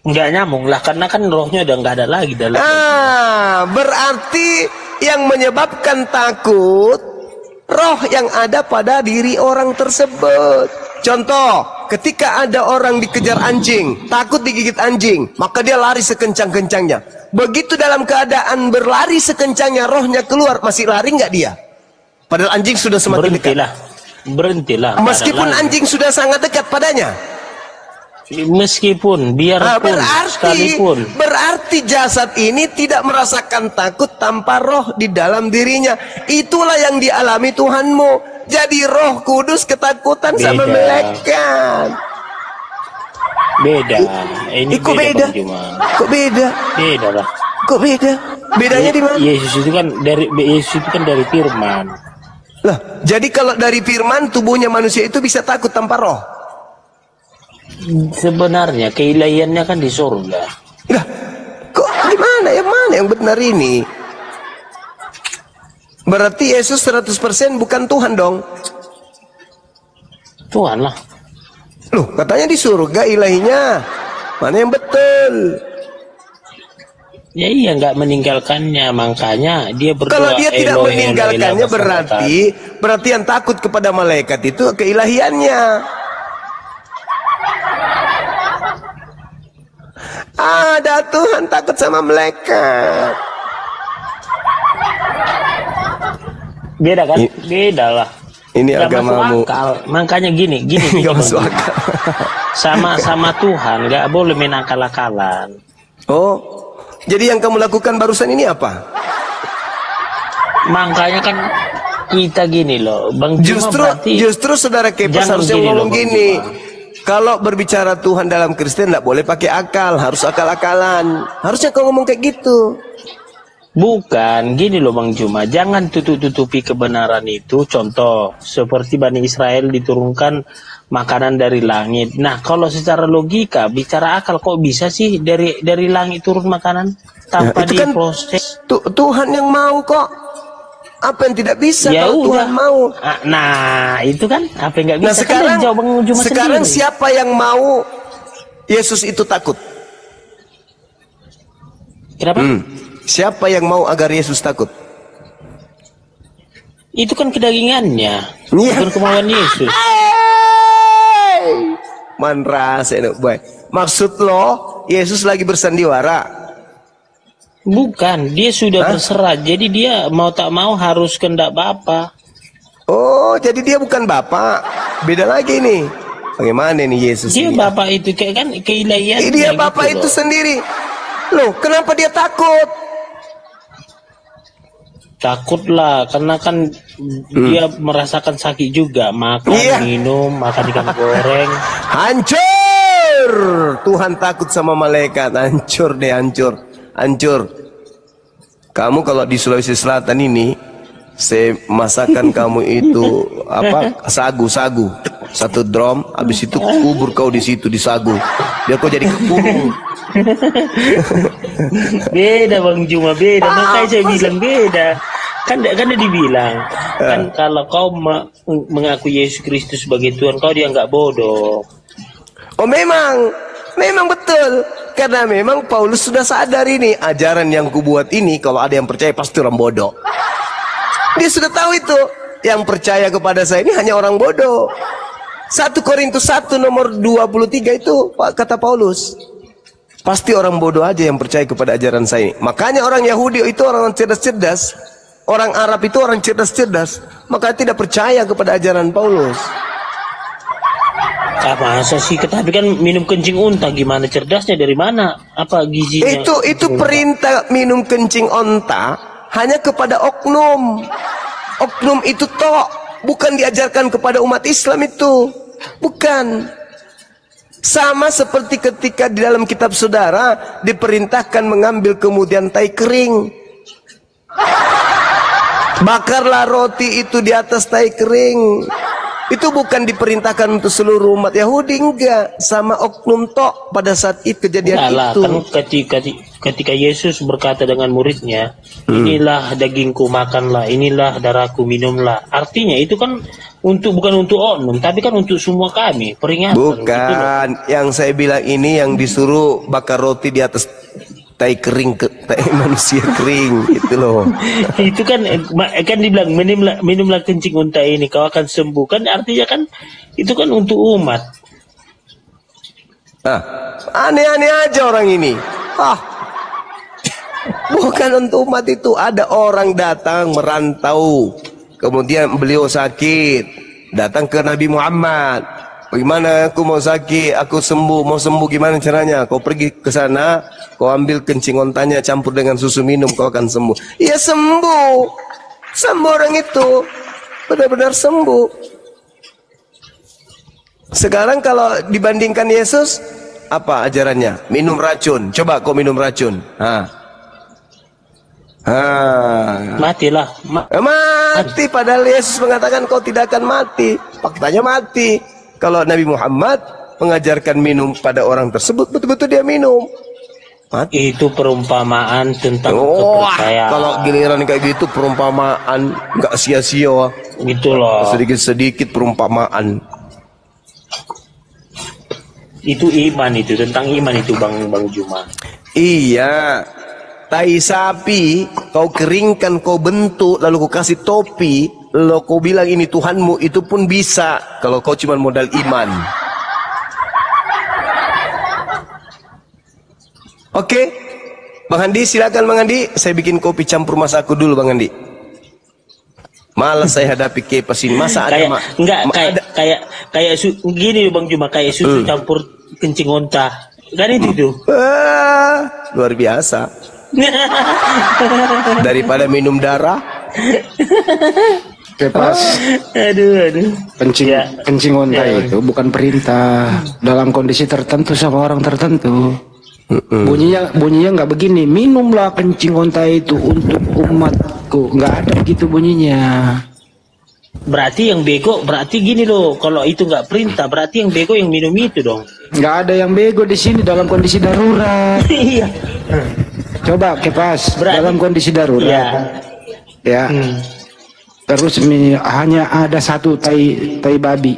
C: Nggak nyambung lah, karena kan rohnya udah nggak ada lagi dalam.
A: Berarti yang menyebabkan takut roh yang ada pada diri orang tersebut. Contoh, ketika ada orang dikejar anjing, takut digigit anjing, maka dia lari sekencang-kencangnya. Begitu dalam keadaan berlari sekencangnya, rohnya keluar, masih lari nggak dia? Padahal anjing sudah semakin dekat.
C: Berhentilah.
A: Meskipun anjing sudah sangat dekat padanya.
C: Meskipun, biarpun, sekalipun.
A: Berarti jasad ini tidak merasakan takut tanpa roh di dalam dirinya. Itulah yang dialami Tuhanmu. Jadi Roh Kudus ketakutan sama malaikat.
C: Beda. Ini
A: kok beda? Kok beda?
C: Beda lah.
A: Kok beda? Bedanya di mana?
C: Yesus itu kan dari firman.
A: Lah, jadi kalau dari firman tubuhnya manusia itu bisa takut tanpa roh.
C: Sebenarnya keilahiannya kan di surga.
A: Lah, kok gimana? Yang mana yang benar ini? Berarti Yesus 100% bukan Tuhan dong?
C: Tuhan lah.
A: Loh, katanya di surga ilahinya. Mana yang betul?
C: Ya iya, nggak meninggalkannya, makanya dia berdoa.
A: Kalau dia tidak meninggalkannya berarti yang takut kepada malaikat itu keilahiannya. Ada Tuhan takut sama malaikat.
C: Beda kan? Beda lah.
A: Ini gak agamamu.
C: Makanya gini.
A: Gak masuk akal.
C: Sama Tuhan nggak boleh main akal-akalan.
A: Oh, jadi yang kamu lakukan barusan ini apa?
C: Makanya kan kita gini loh, Bang.
A: Justru saudara Kepas harusnya ngomong gini. Kalau berbicara Tuhan dalam Kristen tidak boleh pakai akal, harus akal-akalan. Harusnya kau ngomong kayak gitu.
C: Bukan, gini loh Bang Juma, jangan tutup-tutupi kebenaran itu. Contoh, seperti Bani Israel diturunkan makanan dari langit. Nah, kalau secara logika, bicara akal, kok bisa sih dari langit turun makanan tanpa
A: ya,
C: diproses?
A: Tuhan yang mau kok. Apa yang tidak bisa
C: ya
A: kalau Tuhan mau?
C: Nah, itu kan apa yang nggak bisa.
A: Nah, sekarang,
C: kan Bang Juma
A: sekarang
C: sendiri.
A: Siapa yang mau Yesus itu takut?
C: Kenapa?
A: Siapa yang mau agar Yesus takut?
C: Itu kan kedagingannya, bukan kemauan Yesus.
A: Manras enak boy. Maksud lo Yesus lagi bersandiwara?
C: Bukan, dia sudah berserah. Jadi dia mau tak mau harus kehendak Bapa.
A: Oh, jadi dia bukan Bapa. Beda lagi nih. Bagaimana nih Yesus?
C: Dia Bapa itu kayak kan keilahian.
A: Dia Bapa gitu itu sendiri. Loh, kenapa dia takut?
C: Takutlah, karena kan dia merasakan sakit juga, makan, minum, makan ikan goreng.
A: Hancur! Tuhan takut sama malaikat, hancur deh, hancur. Kamu kalau di Sulawesi Selatan ini, saya masakan kamu itu apa? Sagu, satu drum, habis itu kubur kau di situ di sagu, biar kau jadi kekurung.
C: Beda Bang Juma, beda. Makanya saya bilang beda. Kan dibilang kan kalau kau mengaku Yesus Kristus sebagai Tuhan, kau dianggap bodoh.
A: Oh memang betul. Karena memang Paulus sudah sadar ini ajaran yang kubuat ini, kalau ada yang percaya pasti orang bodoh. Dia sudah tahu itu. Yang percaya kepada saya ini hanya orang bodoh. 1 Korintus 1 nomor 23 itu kata Paulus. Pasti orang bodoh aja yang percaya kepada ajaran saya. Makanya orang Yahudi itu orang cerdas-cerdas. Orang Arab itu orang cerdas-cerdas. Makanya tidak percaya kepada ajaran Paulus.
C: Masa sih? Tapi kan minum kencing unta, gimana cerdasnya, dari mana? Apa gizinya?
A: Itu perintah minum kencing unta hanya kepada oknum. Oknum itu tok, bukan diajarkan kepada umat Islam itu. Bukan. Sama seperti ketika di dalam kitab saudara diperintahkan mengambil kemudian tai kering. Bakarlah roti itu di atas tai kering. Itu bukan diperintahkan untuk seluruh umat Yahudi, enggak, sama oknum tok pada saat itu kejadian
C: Enggak lah,
A: itu.
C: kan ketika Yesus berkata dengan muridnya, inilah dagingku makanlah, inilah darahku minumlah. Artinya itu kan bukan untuk oknum, tapi kan untuk semua kami, peringatan.
A: Bukan,
C: gitu
A: yang saya bilang ini yang disuruh bakar roti di atas tai kering, tai manusia kering, gitu loh.
C: Itu kan dibilang minumlah kencing unta ini kau akan sembuh, kan artinya kan itu kan untuk umat.
A: Ah, aneh-aneh aja orang ini. Bukan untuk umat itu. Ada orang datang merantau, kemudian beliau sakit, datang ke Nabi Muhammad. Bagaimana aku mau sakit, aku mau sembuh gimana caranya? Kau pergi ke sana, kau ambil kencing ontanya campur dengan susu minum, kau akan sembuh. Iya sembuh. Sembuh orang itu. Benar-benar sembuh. Sekarang kalau dibandingkan Yesus, apa ajarannya? Minum racun. Coba kau minum racun.
C: Matilah.
A: Mati. Padahal Yesus mengatakan kau tidak akan mati. Faktanya mati. Kalau Nabi Muhammad mengajarkan minum pada orang tersebut, betul-betul dia minum. Mati.
C: Itu perumpamaan tentang kepercayaan.
A: Kalau giliran kayak gitu perumpamaan, nggak sia-sia.
C: Gitu loh.
A: Sedikit-sedikit perumpamaan.
C: Itu iman, itu tentang iman itu Bang Juma.
A: Iya. Tai sapi kau keringkan, kau bentuk, lalu kau kasih topi, lalu kau bilang ini Tuhanmu, itu pun bisa kalau kau cuma modal iman. Oke, Bang Andi silakan Bang Andi, saya bikin kopi campur masaku dulu Bang Andi. Malas saya hadapi kipas ini, masa ada gini Bang Juma, kayak susu campur kencing onta, kan itu luar biasa. Daripada minum darah.
D: Kepas.
C: Aduh.
D: Kencing onta itu bukan perintah dalam kondisi tertentu sama orang tertentu. Bunyinya nggak begini, minumlah kencing onta itu untuk umatku, nggak ada gitu bunyinya.
C: Berarti yang bego, berarti gini loh, kalau itu nggak perintah, berarti yang bego yang minum itu dong.
D: Nggak ada yang bego di sini dalam kondisi darurat.
C: Iya.
D: Coba Kepas,
C: berarti,
D: dalam kondisi darurat. Ya. Terus hanya ada satu tai babi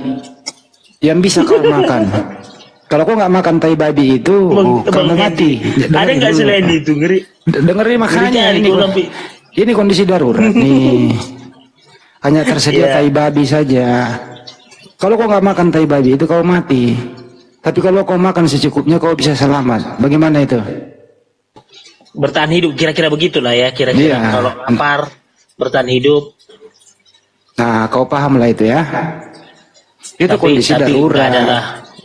D: yang bisa kau makan. Kalau kau nggak makan tai babi itu, kamu mati.
C: Ada nggak selain itu, ngeri?
D: Dengerin makanya ini kondisi darurat nih. Hanya tersedia tai babi saja. Kalau kau nggak makan tai babi itu kau mati. Tapi kalau kau makan secukupnya kau bisa selamat. Bagaimana itu?
C: Bertahan hidup, kira-kira begitulah ya, kira-kira kalau lapar bertahan hidup.
D: Nah, kau paham lah itu ya. Itu kondisi darurat.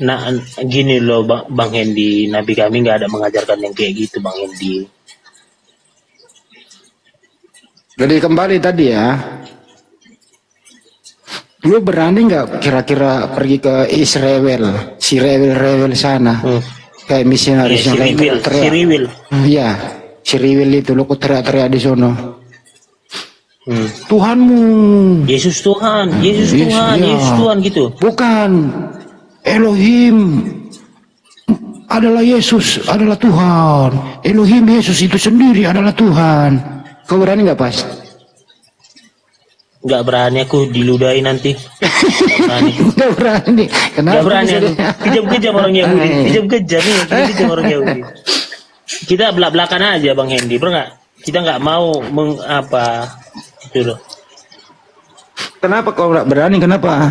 C: Nah, gini loh Bang Hendy, Nabi kami nggak ada mengajarkan yang kayak gitu Bang Hendy.
D: Jadi kembali tadi ya, lu berani nggak kira-kira pergi ke Israel, si rewel sana, kayak misionarisnya kayak teriak. Iya, si Riwil itu lu teriak-teriak di sono. Tuhanmu.
C: Yesus Tuhan, Yesus Tuhan gitu.
D: Bukan. Elohim adalah Yesus, adalah Tuhan. Elohim Yesus itu sendiri adalah Tuhan. Kau berani nggak Pas?
C: Nggak berani, aku diludahi nanti.
D: Nggak berani. Kenapa?
C: Nggak berani. Kejam-kejam orang Yahudi. Kejam-kejam nih. Kejam orang Yahudi. Kita belak-belakan aja Bang Hendy, bro nggak? Kita nggak mau itu loh.
D: Kenapa kau nggak berani? Kenapa?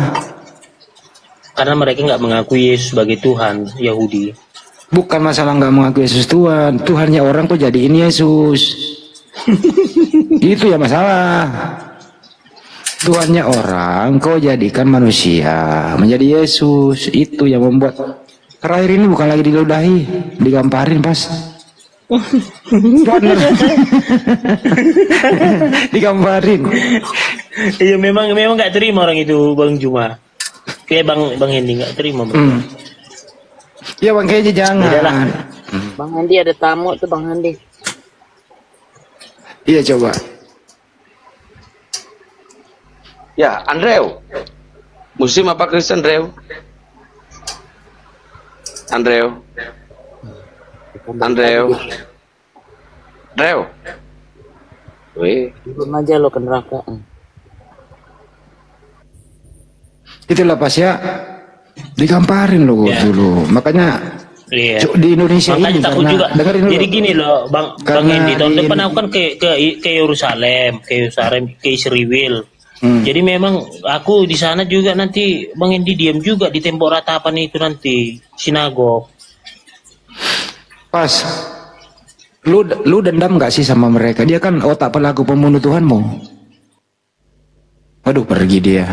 C: Karena mereka nggak mengakui Yesus sebagai Tuhan Yahudi.
D: Bukan masalah nggak mengakui Yesus Tuhan. Tuhannya orang kok jadiin Yesus. Itu ya masalah. Tuhannya orang kau jadikan manusia menjadi Yesus. Itu yang membuat terakhir ini bukan lagi diludahi, digamparin Pas. Digambarin.
C: Iya memang nggak terima orang itu Bang Juma. Kayak Bang Hendy nggak terima.
D: Ya Bang kayaknya jangan.
E: Bang Hendy ada tamu tuh Bang Hendy.
D: Iya coba.
F: Ya Andrew. Muslim apa Kristen, Andrew? Wih.
E: Belum aja lo ke neraka.
D: Itulah pas ya digamparin loh dulu. Makanya di Indonesia
C: makanya
D: ini
C: takut juga.
D: dengerin dulu.
C: Jadi gini loh, Bang Endi, tahun depan aku kan ke Yerusalem, ke Israel. Jadi memang aku di sana juga nanti Bang Endi diam juga di tembok ratapan itu nanti sinagog.
D: Pas lu dendam gak sih sama mereka? Dia kan otak pelaku pembunuh Tuhanmu. Waduh, pergi dia.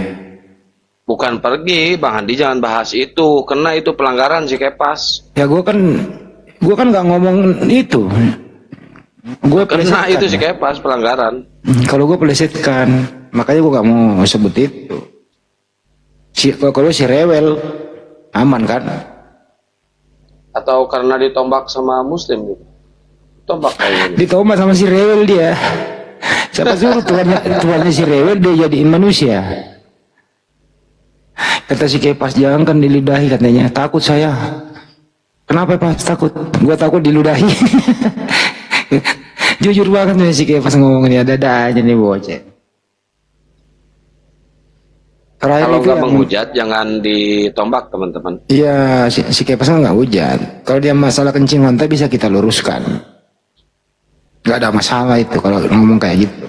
F: Bukan pergi, Bang Andi, jangan bahas itu, karena itu pelanggaran si Kepas.
D: Ya gua kan nggak ngomong itu. Gue
F: karena itu si Kepas pelanggaran.
D: Kalau gue plesetkan, makanya gue gak mau sebut itu. Kalau si Rewel aman kan?
F: Atau karena ditombak sama Muslim gitu? Tombak kayaknya.
D: Ditombak sama si Rewel dia. Siapa suruh tuannya si Rewel dia jadiin manusia? Kata si Kepas, jangan kan diludahi katanya. Takut saya. Kenapa Pas takut? Gua takut diludahi. Jujur banget nih si Kepas ngomongnya, dada aja nih bocah.
F: Kalau nggak menghujat jangan ditombak teman-teman.
D: Iya, si Kepas nggak hujat. Kalau dia masalah kencing mata bisa kita luruskan. Nggak ada masalah itu kalau ngomong kayak gitu.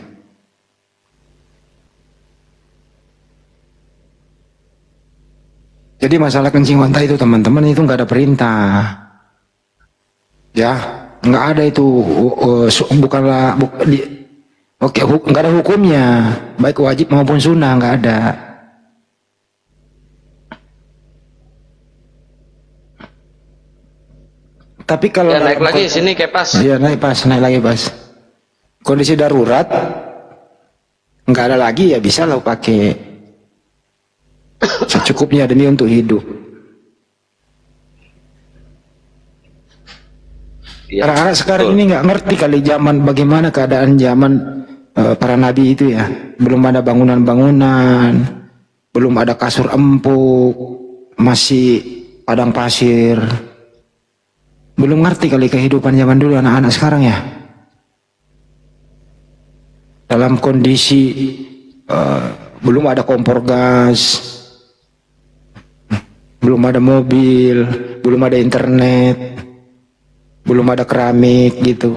D: Jadi masalah kencing mata itu teman-teman itu nggak ada perintah. Ya, nggak ada itu. Nggak ada hukumnya. Baik wajib maupun sunnah nggak ada. Tapi kalau
F: ya, naik lagi sini Kepas.
D: Iya naik lagi Pas. Kondisi darurat nggak ada lagi ya bisa lo pakai secukupnya demi untuk hidup. Ya, anak-anak sekarang ini nggak ngerti kali zaman bagaimana keadaan zaman para nabi itu ya. Belum ada bangunan-bangunan, belum ada kasur empuk, masih padang pasir. Belum ngerti kali kehidupan zaman dulu anak-anak sekarang ya. Dalam kondisi belum ada kompor gas, belum ada mobil, belum ada internet, belum ada keramik gitu.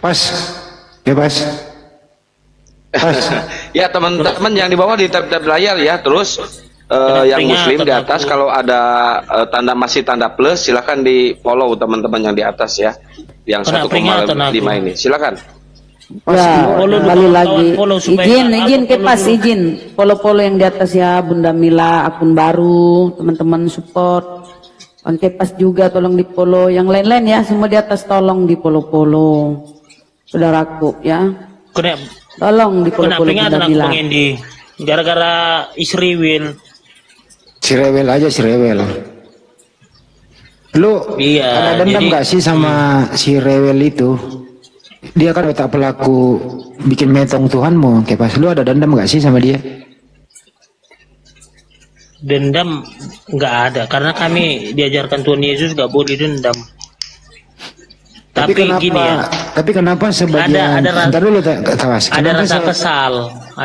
D: Pas, ya Pas.
F: Ya teman-teman yang di bawah di tab-tab layar ya, terus yang Muslim di atas kalau ada masih tanda plus silahkan di follow teman-teman yang di atas ya, yang 1,5 ini silakan.
E: Ya, kembali lagi. Izin Kepas, izin. Follow yang di atas ya, Bunda Mila akun baru, teman-teman support. Bang Kepas juga tolong di follow, yang lain-lain ya semua di atas tolong di follow. Saudaraku ya. Tolong di follow Bunda Mila.
C: Gara-gara Israel.
D: Si Rewel aja si Rewel. Lu ada dendam gak sih sama si Rewel itu? Dia kan otak pelaku bikin metong Tuhanmu. Kayak pas lu ada dendam gak sih sama dia?
C: Dendam nggak ada, karena kami diajarkan Tuhan Yesus nggak boleh dendam. Tapi
D: kenapa,
C: gini ya.
D: Tapi kenapa sebagian
C: ada
D: dulu
C: rasa kesal.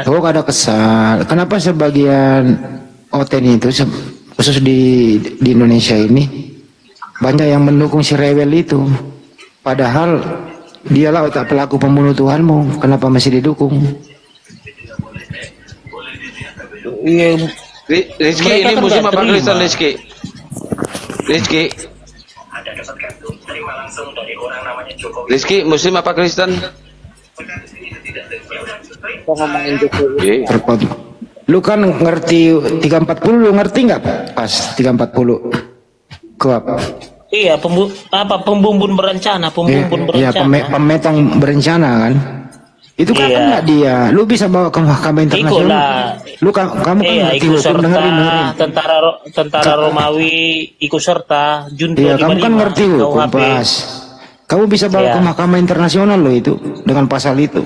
D: Oh, ada kesal. Kenapa sebagian Oten itu khusus di Indonesia ini banyak yang mendukung si Rewel itu, padahal dialah otak pelaku pembunuh Tuhanmu. Kenapa masih didukung?
F: Iya, Rizky ini Muslim apa Kristen Rizky? Rizky Muslim apa Kristen?
E: Ngomongin Jokowi.
D: Lu kan ngerti 340, lu ngerti nggak Pas 340 kuap?
C: Iya, pembumbun berencana,
D: Iya, pemetong berencana kan? Itu kan enggak dia. Lu bisa bawa ke mahkamah internasional. Lu kamu kan ngerti hukum, dengerin.
C: Tentara Romawi ikut serta junta.
D: Iya, kamu kan ngerti hukum Pas. Kamu bisa bawa ke mahkamah internasional lo itu dengan pasal itu.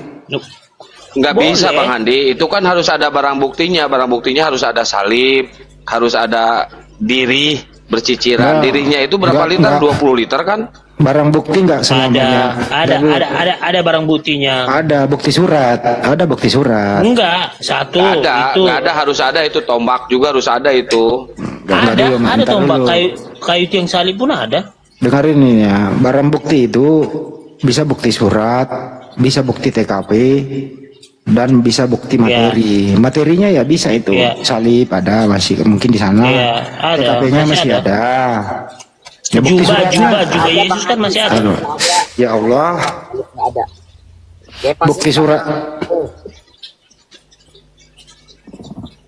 F: Nggak bisa Bang Handi, itu kan harus ada barang buktinya. Barang buktinya harus ada salib, harus ada diri berciciran. Dirinya itu berapa liter? 20 liter kan?
D: Barang bukti nggak selamanya.
C: Ada barang buktinya.
D: Ada bukti surat. Ada bukti surat.
C: Enggak, satu.
F: Nggak ada, harus ada itu. Tombak juga harus ada itu.
C: Ada tombak, kayu tiang salib pun ada.
D: Dengar ini ya, barang bukti itu bisa bukti surat, bisa bukti TKP, dan bisa bukti materi. Materinya ya bisa itu. Salib ada, masih mungkin di sana. TKP-nya masih ada. Ya,
C: juga Yesus kan masih ada.
D: Ya Allah.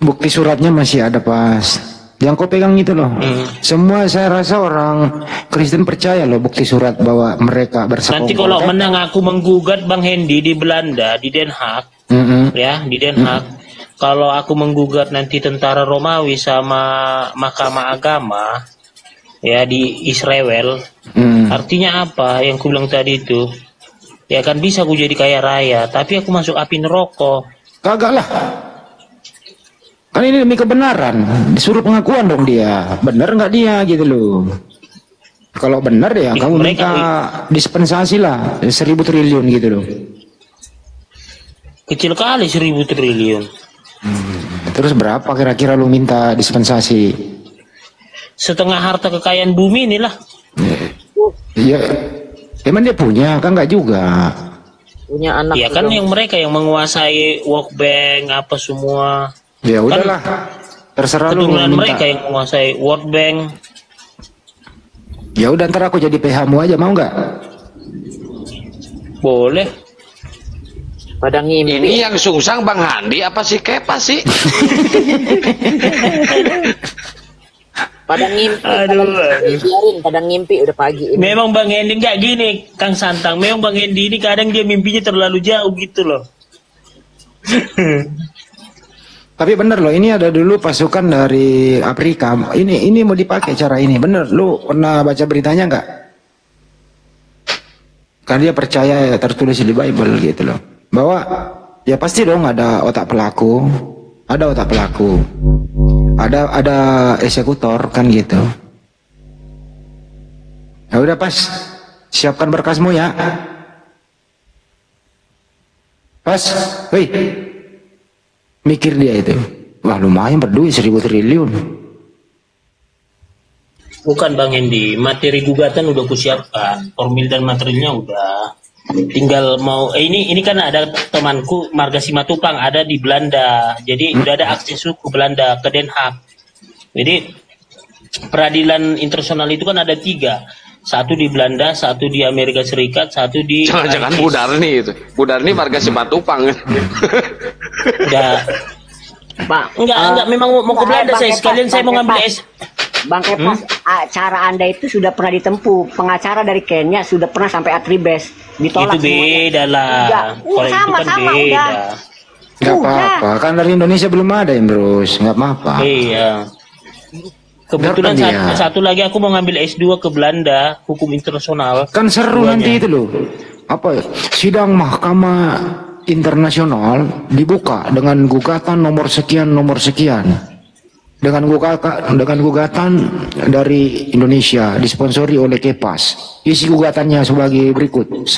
D: Bukti suratnya masih ada pas. Yang kau pegang itu loh. Semua saya rasa orang Kristen percaya loh bukti surat bahwa mereka bersekongkol.
C: Nanti kalau menang aku menggugat Bang Hendy di Belanda, di Den Haag, ya di Den Haag. Kalau aku menggugat nanti tentara Romawi sama Mahkamah Agama, ya di Israel, artinya apa yang ku bilang tadi itu? Ya kan bisa aku jadi kaya raya, tapi aku masuk api neraka.
D: Kagak lah. Kan ini demi kebenaran, disuruh pengakuan dong dia, benar nggak dia gitu loh. Kalau benar ya kamu minta dispensasi lah 1.000 triliun gitu loh.
C: Kecil kali 1.000 triliun.
D: Terus berapa kira-kira lu minta dispensasi?
C: Setengah harta kekayaan bumi inilah.
D: Ya, emang dia punya kan nggak juga.
G: Punya anak.
C: Ya kan yang mereka yang menguasai World Bank apa semua.
D: Ya udahlah, terserah lu.
C: Keturunan mereka yang menguasai World Bank.
D: Ya udah ntar aku jadi PH-mu aja, mau nggak?
C: Boleh.
G: Pada ngimpi.
F: Ini yang sungsang Bang Handi apa sih Kepa sih?
G: Pada ngimpi. Biarin pada ngimpi udah pagi ini.
C: Memang Bang Hendy nggak gini, Kang Santang. Memang Bang Hendy ini kadang dia mimpinya terlalu jauh gitu loh.
D: Tapi bener loh, ini ada dulu pasukan dari Afrika. Ini mau dipakai cara ini, bener. Lu pernah baca beritanya nggak? Kan dia percaya tertulis di Bible gitu loh, bahwa ya pasti dong ada otak pelaku, ada eksekutor kan gitu. Ya udah pas, siapkan berkasmu ya. Pas, wih. Mikir dia itu, wah lumayan berduit 1.000 triliun.
C: Bukan Bang Hendy, materi gugatan udah kusiapkan, formil dan materinya udah. Tinggal mau, ini kan ada temanku Marga Simatupang ada di Belanda, jadi udah ada akses ke Belanda ke Den Haag. Jadi peradilan internasional itu kan ada 3. Satu di Belanda, satu di Amerika Serikat, satu di...
F: Jangan-jangan Budarni itu. Budarni Marga Simatupang.
C: Enggak, memang mau ke Belanda saya. Sekalian saya mau ngambil S.
G: Bang Kepas, cara Anda itu sudah pernah ditempuh. Pengacara dari Kenya sudah pernah sampai Atribes. Ditolak
C: itu beda lah. Kalau itu kan beda.
D: Gak apa-apa, kan dari Indonesia belum ada yang terus. Gak apa-apa.
C: Iya. Kebetulan satu lagi aku mau ngambil S2 ke Belanda, hukum internasional.
D: Kan seru nanti itu loh. Apa sidang Mahkamah Internasional dibuka dengan gugatan nomor sekian. Dengan gugatan dari Indonesia disponsori oleh Kepas. Isi gugatannya sebagai berikut. 1.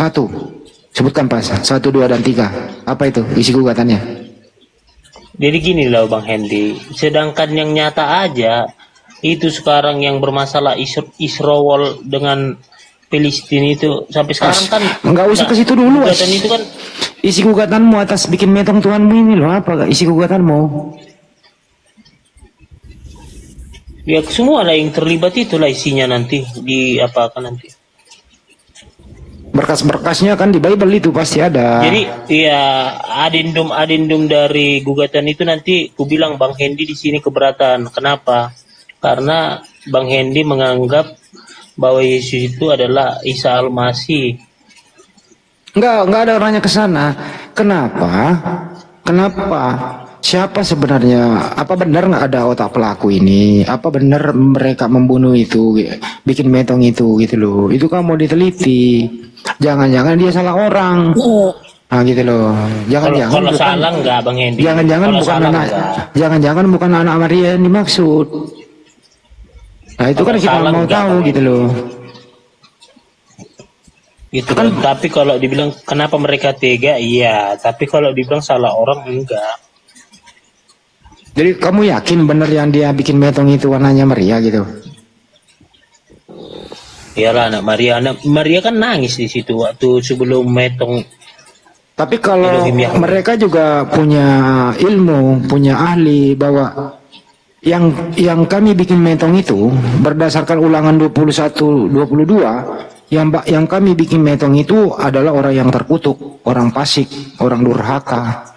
D: Sebutkan Pas. 1, 2 dan 3. Apa itu isi gugatannya?
C: Jadi gini loh Bang Hendy, sedangkan yang nyata aja itu sekarang yang bermasalah Israel dengan Palestina itu sampai sekarang kan
D: nggak usah ke situ dulu.
C: Gugatan itu kan
D: isi gugatanmu atas bikin metong Tuhanmu ini loh, apa isi gugatanmu?
C: Ya semua lah yang terlibat itulah isinya nanti di apa kan nanti.
D: Berkas-berkasnya kan di Bible itu pasti ada.
C: Jadi ya adendum dari gugatan itu nanti ku bilang Bang Hendy di sini keberatan. Kenapa? Karena Bang Hendy menganggap bahwa Yesus itu adalah Isa Al-Masih.
D: Enggak ada orangnya ke sana. Kenapa? Siapa sebenarnya? Apa benar nggak ada otak pelaku ini? Apa benar mereka membunuh itu, bikin metong itu gitu loh? Itu kan mau diteliti. Jangan-jangan dia salah orang. Ah gitu loh. Jangan-jangan
C: kalau salah enggak Bang Hendy.
D: Jangan-jangan bukan anak. Jangan-jangan bukan anak Maria yang dimaksud. Nah itu kan kita mau tahu gitu loh.
C: Gitu kan. Tapi kalau dibilang kenapa mereka tega, iya. Tapi kalau dibilang salah orang, enggak.
D: Jadi kamu yakin bener yang dia bikin metong itu warnanya Maria gitu?
C: Iyalah anak Maria kan nangis di situ waktu sebelum metong.
D: Tapi kalau mereka juga punya ilmu, punya ahli bahwa yang kami bikin metong itu berdasarkan Ulangan 21-22, yang kami bikin metong itu adalah orang yang terkutuk, orang fasik, orang durhaka.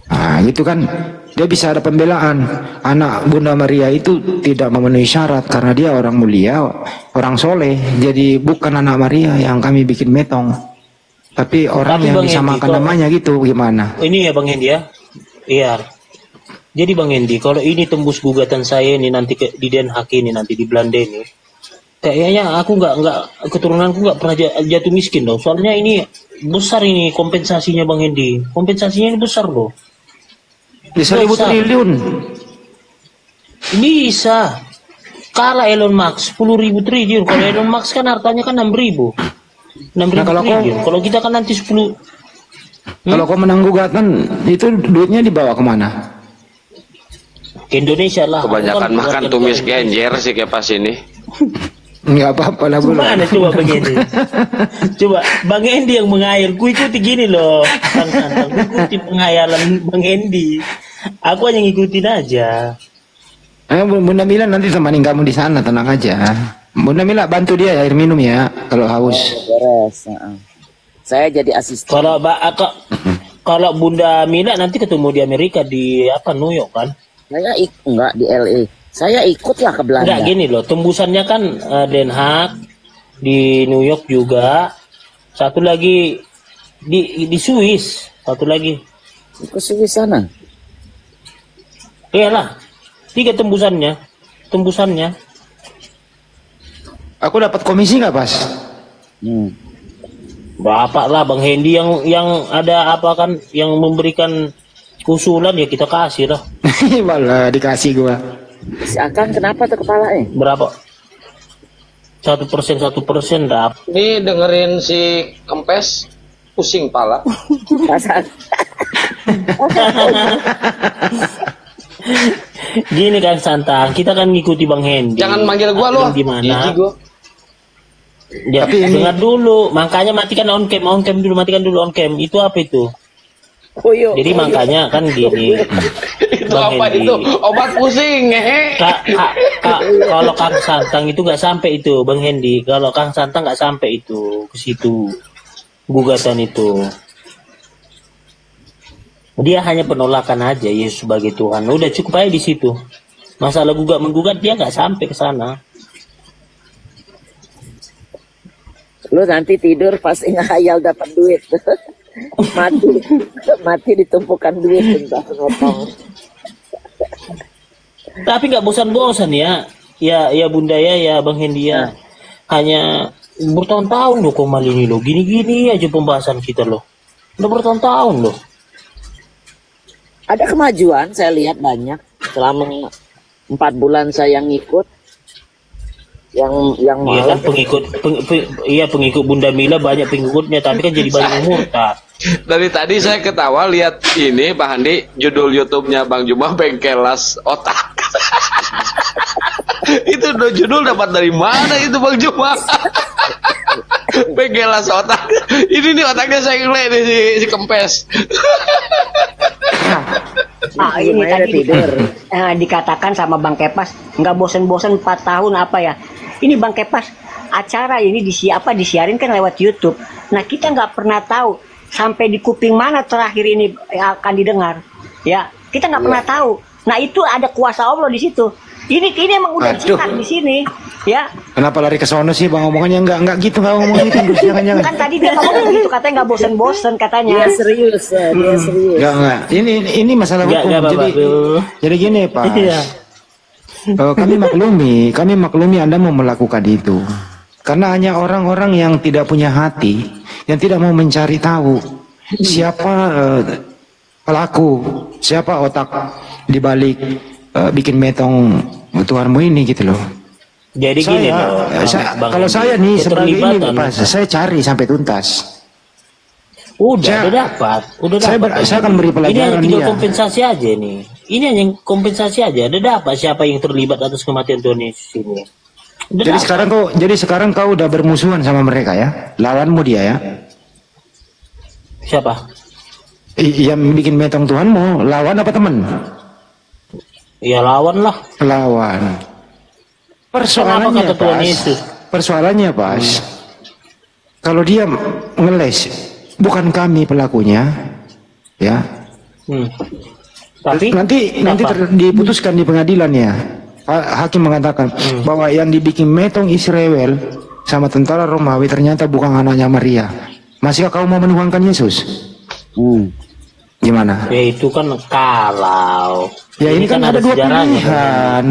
D: Nah, gitu kan dia bisa ada pembelaan. Anak Bunda Maria itu tidak memenuhi syarat karena dia orang mulia, orang soleh. Jadi bukan anak Maria yang kami bikin metong, tapi orang yang disamakan namanya gitu. Gimana?
C: Ini ya Bang Hendy ya. Iya. Jadi Bang Hendy, kalau ini tembus gugatan saya ini nanti di Den Haag ini nanti di Belanda ini, kayaknya aku nggak keturunanku nggak pernah jatuh miskin dong. Soalnya ini besar ini kompensasinya Bang Hendy. Kompensasinya ini besar loh.
D: Bisa 1.000 triliun.
C: Bisa. Kalah Elon Musk 10.000 triliun. Kalau Elon Musk kan hartanya kan 6.000. 6.000 triliun. Kalau kita kan nanti 10.
D: Kalau kau menang gugatan itu duitnya dibawa kemana?
C: Ke Indonesia lah.
F: Kebanyakan makan tumis genjer sih kayak pas ini.
D: Enggak apa-apa lah Bu.
C: Mana coba Bang Hendy. Coba Bang Hendy yang menghayal. Ku ikuti gini loh. Ku ikuti penghayalan Bang Hendy. Aku hanya ngikutin aja.
D: Bunda Mila nanti temanin kamu di sana, tenang aja. Bunda Mila bantu dia air minum ya kalau haus.
H: Beres. Saya jadi asisten.
C: Kalau Bunda Mila nanti ketemu di Amerika di New York kan?
H: Saya enggak di LA. Saya ikutlah ke Belanda.
C: Enggak gini loh, tembusannya kan Den Haag, di New York juga, satu lagi di Swiss, satu lagi.
H: Ke Swiss sana?
C: Iyalah, 3 tembusannya.
D: Aku dapat komisi nggak pas?
C: Bapak lah Bang Hendy yang ada apa kan, yang memberikan usulan ya kita kasih lah.
D: Malah dikasih gua.
H: Si Akang kenapa tuh kepalanya?
C: Berapa? 1% dah.
F: Ini dengerin si Kempes pusing pala.
C: Gini kan Santang, kita kan ngikuti Bang Hendy.
F: Jangan manggil gua loh.
C: Gimana? Ya, tapi dengar dulu, makanya matikan on cam dulu, matikan dulu on cam. Itu apa itu? Jadi makanya kan gini.
F: Itu apa Hendy, itu? Obat pusing,
C: kalau Kang Santang itu nggak sampai itu, Bang Hendy. Kalau Kang Santang nggak sampai itu ke situ gugatan itu. Dia hanya penolakan aja Yesus sebagai Tuhan. Udah cukup aja di situ. Masalah menggugat dia nggak sampai ke sana.
H: Lu nanti tidur pasti ngehayal dapat duit. mati ditumpukan duit entah ngotong.
C: Tapi nggak bosan-bosan ya Bunda ya Bang Hendy ya. Hanya bertahun-tahun loh Komal ini loh, gini-gini aja pembahasan kita loh. Udah bertahun-tahun loh.
H: Ada kemajuan saya lihat banyak selama 4 bulan saya ngikut. Yang
C: iya kan pengikut Bunda Mila banyak pengikutnya, tapi kan jadi banyak murtad.
F: Dari tadi saya ketawa lihat ini Pak Handi, judul YouTube-nya Bang Juma Bengkelas Otak. Itu judul dapat dari mana itu Bang Juma? Bengkelas Otak. Ini nih otaknya saya ngeliat si Kempes.
G: Ini tadi dikatakan sama Bang Kepas nggak bosen-bosen 4 tahun apa ya. Ini Bang Kepas, acara ini disiarin kan lewat YouTube. Nah kita nggak pernah tahu sampai di kuping mana terakhir ini akan didengar. Ya kita nggak pernah tahu. Nah itu ada kuasa Allah di situ. Ini emang udah cikat di sini. Ya. Kenapa lari ke sono sih Bang, omongannya enggak gitu, enggak ngomong gitu. Jangan. Kan tadi dia ngomong gitu katanya enggak bosen-bosen katanya.
H: Dia serius.
D: Enggak. Ini masalah hukum. Jadi gini, Pak. Kami maklumi Anda mau melakukan itu. Karena hanya orang-orang yang tidak punya hati, yang tidak mau mencari tahu, siapa pelaku, siapa otak dibalik bikin metong Tuhanmu ini gitu loh.
C: Jadi gini loh,
D: kalau saya nih sebagai ini Pak, saya cari sampai tuntas.
C: Udah dapat.
D: Saya akan beri pelajaran
C: ini
D: dia.
C: Kompensasi aja nih. Ini hanya kompensasi aja. Udah dapat siapa yang terlibat atas kematian Tuhan Yesus ini.
D: Jadi sekarang kau udah bermusuhan sama mereka ya? Lawanmu dia ya?
C: Siapa?
D: Yang bikin metong Tuhanmu, lawan apa teman?
C: Ya lawan lah.
D: Lawan. Persoalannya pas. Kalau dia ngeles, bukan kami pelakunya, ya.
C: Tapi
D: nanti diputuskan di pengadilan ya. Hakim mengatakan bahwa yang dibikin metong Israel sama tentara Romawi ternyata bukan anaknya Maria. Masihkah kau mau menuhankan Yesus? Gimana?
C: Ya itu kan kalau.
D: Ya ini kan ada dua pilihan.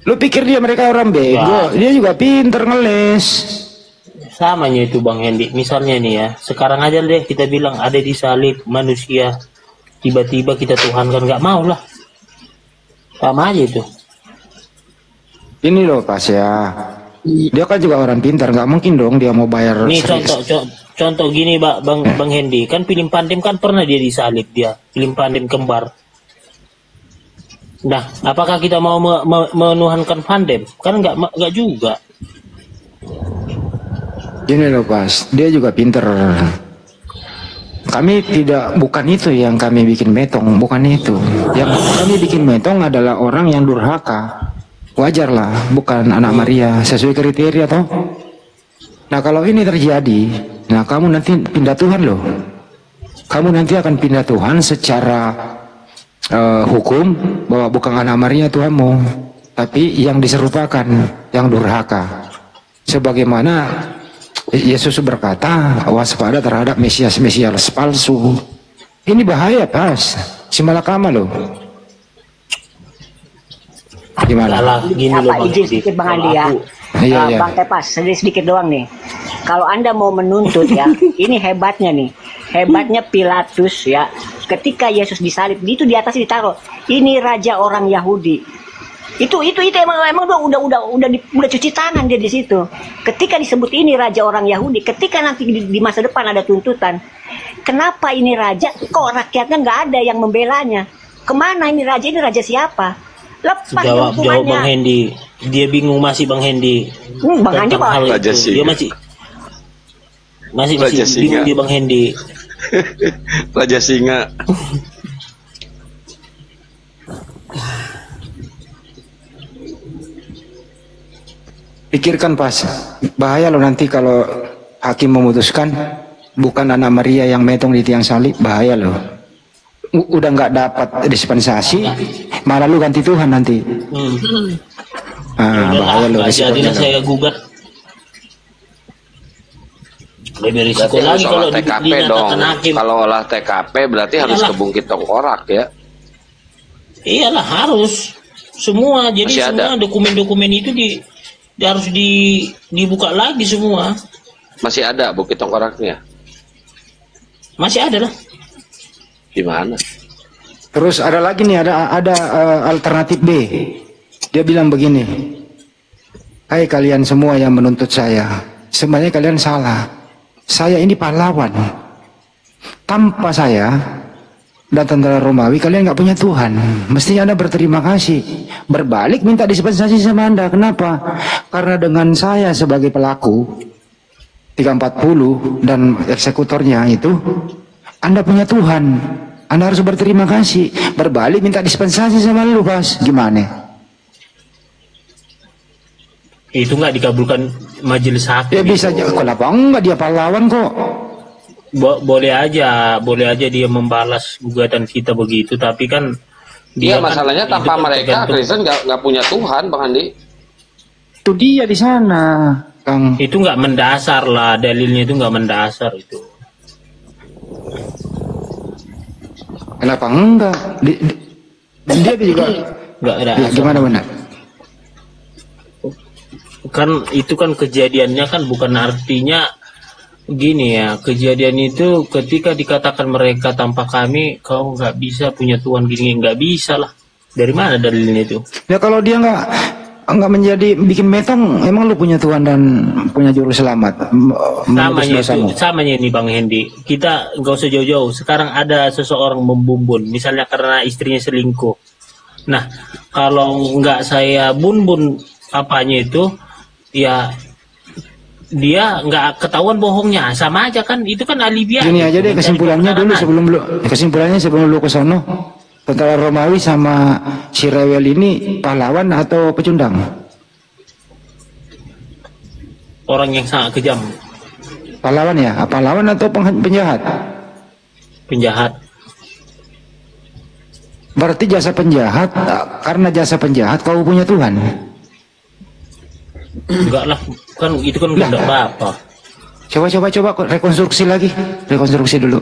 D: Lu pikir mereka orang bego? Ya. Dia juga pinter ngeles.
C: Samanya itu Bang Hendi. Misalnya nih ya, sekarang aja deh kita bilang ada di salib manusia. Tiba-tiba kita Tuhan kan nggak mau lah. Sama aja itu.
D: Ini loh Pas ya. Dia kan juga orang pintar, nggak mungkin dong dia mau bayar.
C: Nih contoh gini Bang Hendi, kan film Pandem kan pernah dia disalib dia, film Pandem kembar. Nah, apakah kita mau menuhankan Pandem? Kan nggak juga.
D: Gini loh Pas, dia juga pintar. Kami bukan itu yang kami bikin metong, bukan itu. Yang kami bikin metong adalah orang yang durhaka. Wajarlah, bukan anak Maria, sesuai kriteria toh. Nah kalau ini terjadi, nah kamu nanti pindah Tuhan loh. Kamu nanti akan pindah Tuhan secara hukum bahwa bukan anak Maria Tuhanmu, tapi yang diserupakan, yang durhaka. Sebagaimana Yesus berkata, waspada terhadap Mesias palsu. Ini bahaya Pas, si malakama loh. Gimana?
G: Izin sedikit Bang Andi ya.
D: Iya.
G: Bang Tepas, sedikit doang nih. Kalau Anda mau menuntut ya, ini hebatnya nih. Hebatnya Pilatus ya. Ketika Yesus disalib, itu di atas ditaruh, ini raja orang Yahudi. Itu emang udah cuci tangan dia di situ. Ketika disebut ini raja orang Yahudi, ketika nanti di masa depan ada tuntutan, kenapa ini raja? Kok rakyatnya nggak ada yang membelanya? Kemana ini raja? Ini raja siapa? Lepas
C: jawab Bang Hendi. Dia bingung masih Bang Hendi.
G: Bang Hendi
F: Raja
C: dia masih bingung dia Bang Hendi.
F: Raja Singa.
D: Pikirkan Pas, bahaya loh nanti kalau hakim memutuskan bukan anak Maria yang metong di tiang salib, bahaya loh. Udah nggak dapat dispensasi, malah lu ganti Tuhan nanti. Bahaya loh.
C: Jadilah saya gugat. Lebih risiko lagi kalau
F: TKP dong. Kalau olah TKP berarti harus ke Bukit Tengkorak ya.
C: Iyalah harus semua. Jadi
F: masih
C: semua dokumen-dokumen itu harus dibuka lagi semua.
F: Masih ada Bukit Tengkoraknya?
C: Masih ada lah.
F: Di mana?
D: Terus ada lagi nih, ada alternatif B. Dia bilang begini, hai kalian semua yang menuntut saya, sebenarnya kalian salah. Saya ini pahlawan. Tanpa saya dan tentara Romawi kalian nggak punya Tuhan. Mestinya Anda berterima kasih. Berbalik minta dispensasi sama Anda. Kenapa? Karena dengan saya sebagai pelaku 340 dan eksekutornya itu, Anda punya Tuhan. Anda harus berterima kasih. Berbalik minta dispensasi sama lu Pas. Gimana?
C: Itu nggak dikabulkan majelis hakim.
D: Ya bisa aja. Kenapa enggak, dia pahlawan kok.
C: Boleh aja dia membalas gugatan kita begitu, tapi kan
F: dia masalahnya tanpa mereka Kristen nggak punya Tuhan, Bang Andi.
D: Itu dia di sana, Kang.
C: Itu nggak mendasar lah, dalilnya itu nggak mendasar itu.
D: Kenapa enggak? Dia juga
C: nggak ada.
D: Gimana benar?
C: Kan itu kan kejadiannya kan bukan artinya Gini ya, kejadian itu ketika dikatakan mereka tanpa kami, kau nggak bisa punya Tuhan gini, nggak bisa lah. Dari mana dalilnya itu?
D: Ya kalau dia nggak menjadi bikin metong, emang lu punya Tuhan dan punya juru selamat.
C: Samanya ini Bang Hendi. Kita nggak usah jauh-jauh. Sekarang ada seseorang membumbun, misalnya karena istrinya selingkuh. Nah, kalau nggak saya bunbun apanya itu, ya dia nggak ketahuan bohongnya, sama aja kan, itu kan alibi.
D: Ini aja deh kesimpulannya dulu sebelum lu ke sono. Tentara Romawi sama si Rewel ini pahlawan atau pecundang?
C: Orang yang sangat kejam.
D: Pahlawan ya? Pahlawan atau penjahat?
C: Penjahat.
D: Berarti jasa penjahat, karena jasa penjahat kau punya Tuhan?
C: Enggak lah, kan itu kan enggak apa-apa.
D: Coba rekonstruksi dulu.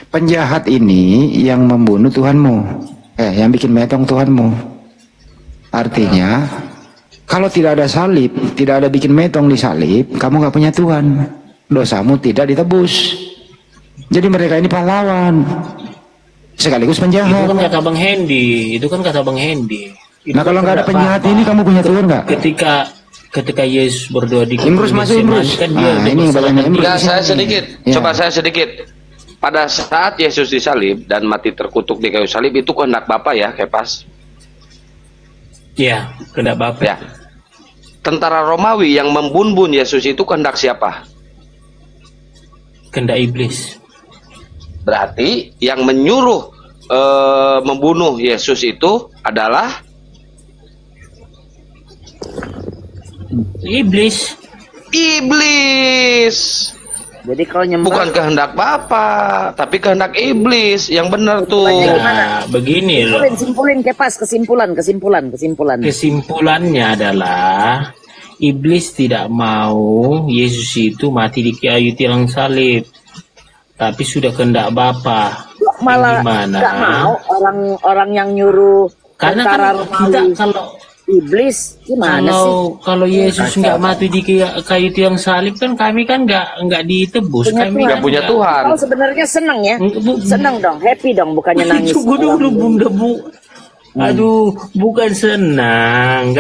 D: Penjahat ini yang membunuh Tuhanmu, yang bikin metong Tuhanmu. Artinya, kalau tidak ada salib, tidak ada bikin metong di salib, kamu nggak punya Tuhan. Dosamu tidak ditebus. Jadi mereka ini pahlawan, sekaligus penjahat.
C: Itu kan kata Bang Hendi.
D: Nah kalau nggak ada penjahat ini, kamu punya Tuhan nggak?
C: Ketika Yesus berdoa di
D: Imrus masuk Imrus.
C: Kan dia
D: ini banyak Imrus.
F: Saya sedikit. Coba saya sedikit. Pada saat Yesus disalib dan mati terkutuk di kayu salib, itu kehendak Bapa ya, Kepas?
C: Iya, kehendak Bapa.
F: Ya. Tentara Romawi yang membunuh Yesus itu kehendak siapa?
C: Kehendak iblis.
F: Berarti yang menyuruh membunuh Yesus itu adalah
C: iblis.
H: Jadi kalau nyembah
F: bukan kehendak Bapa, tapi kehendak iblis. Yang benar tuh.
C: Nah, begini loh.
H: Simpulin Kepas, kesimpulan.
C: Kesimpulannya adalah iblis tidak mau Yesus itu mati di kayu tiang salib. Tapi sudah kehendak Bapa.
H: Malah nggak mau orang yang nyuruh.
C: Karena kan kita kalau
H: iblis gimana sih?
C: Kalau Yesus nggak mati di kayu tiang salib kan kami kan nggak ditebus. Kami
F: nggak punya Tuhan.
H: Oh sebenarnya senang ya? Senang dong, happy dong, bukannya nangis.
C: Aduh, bukan senang.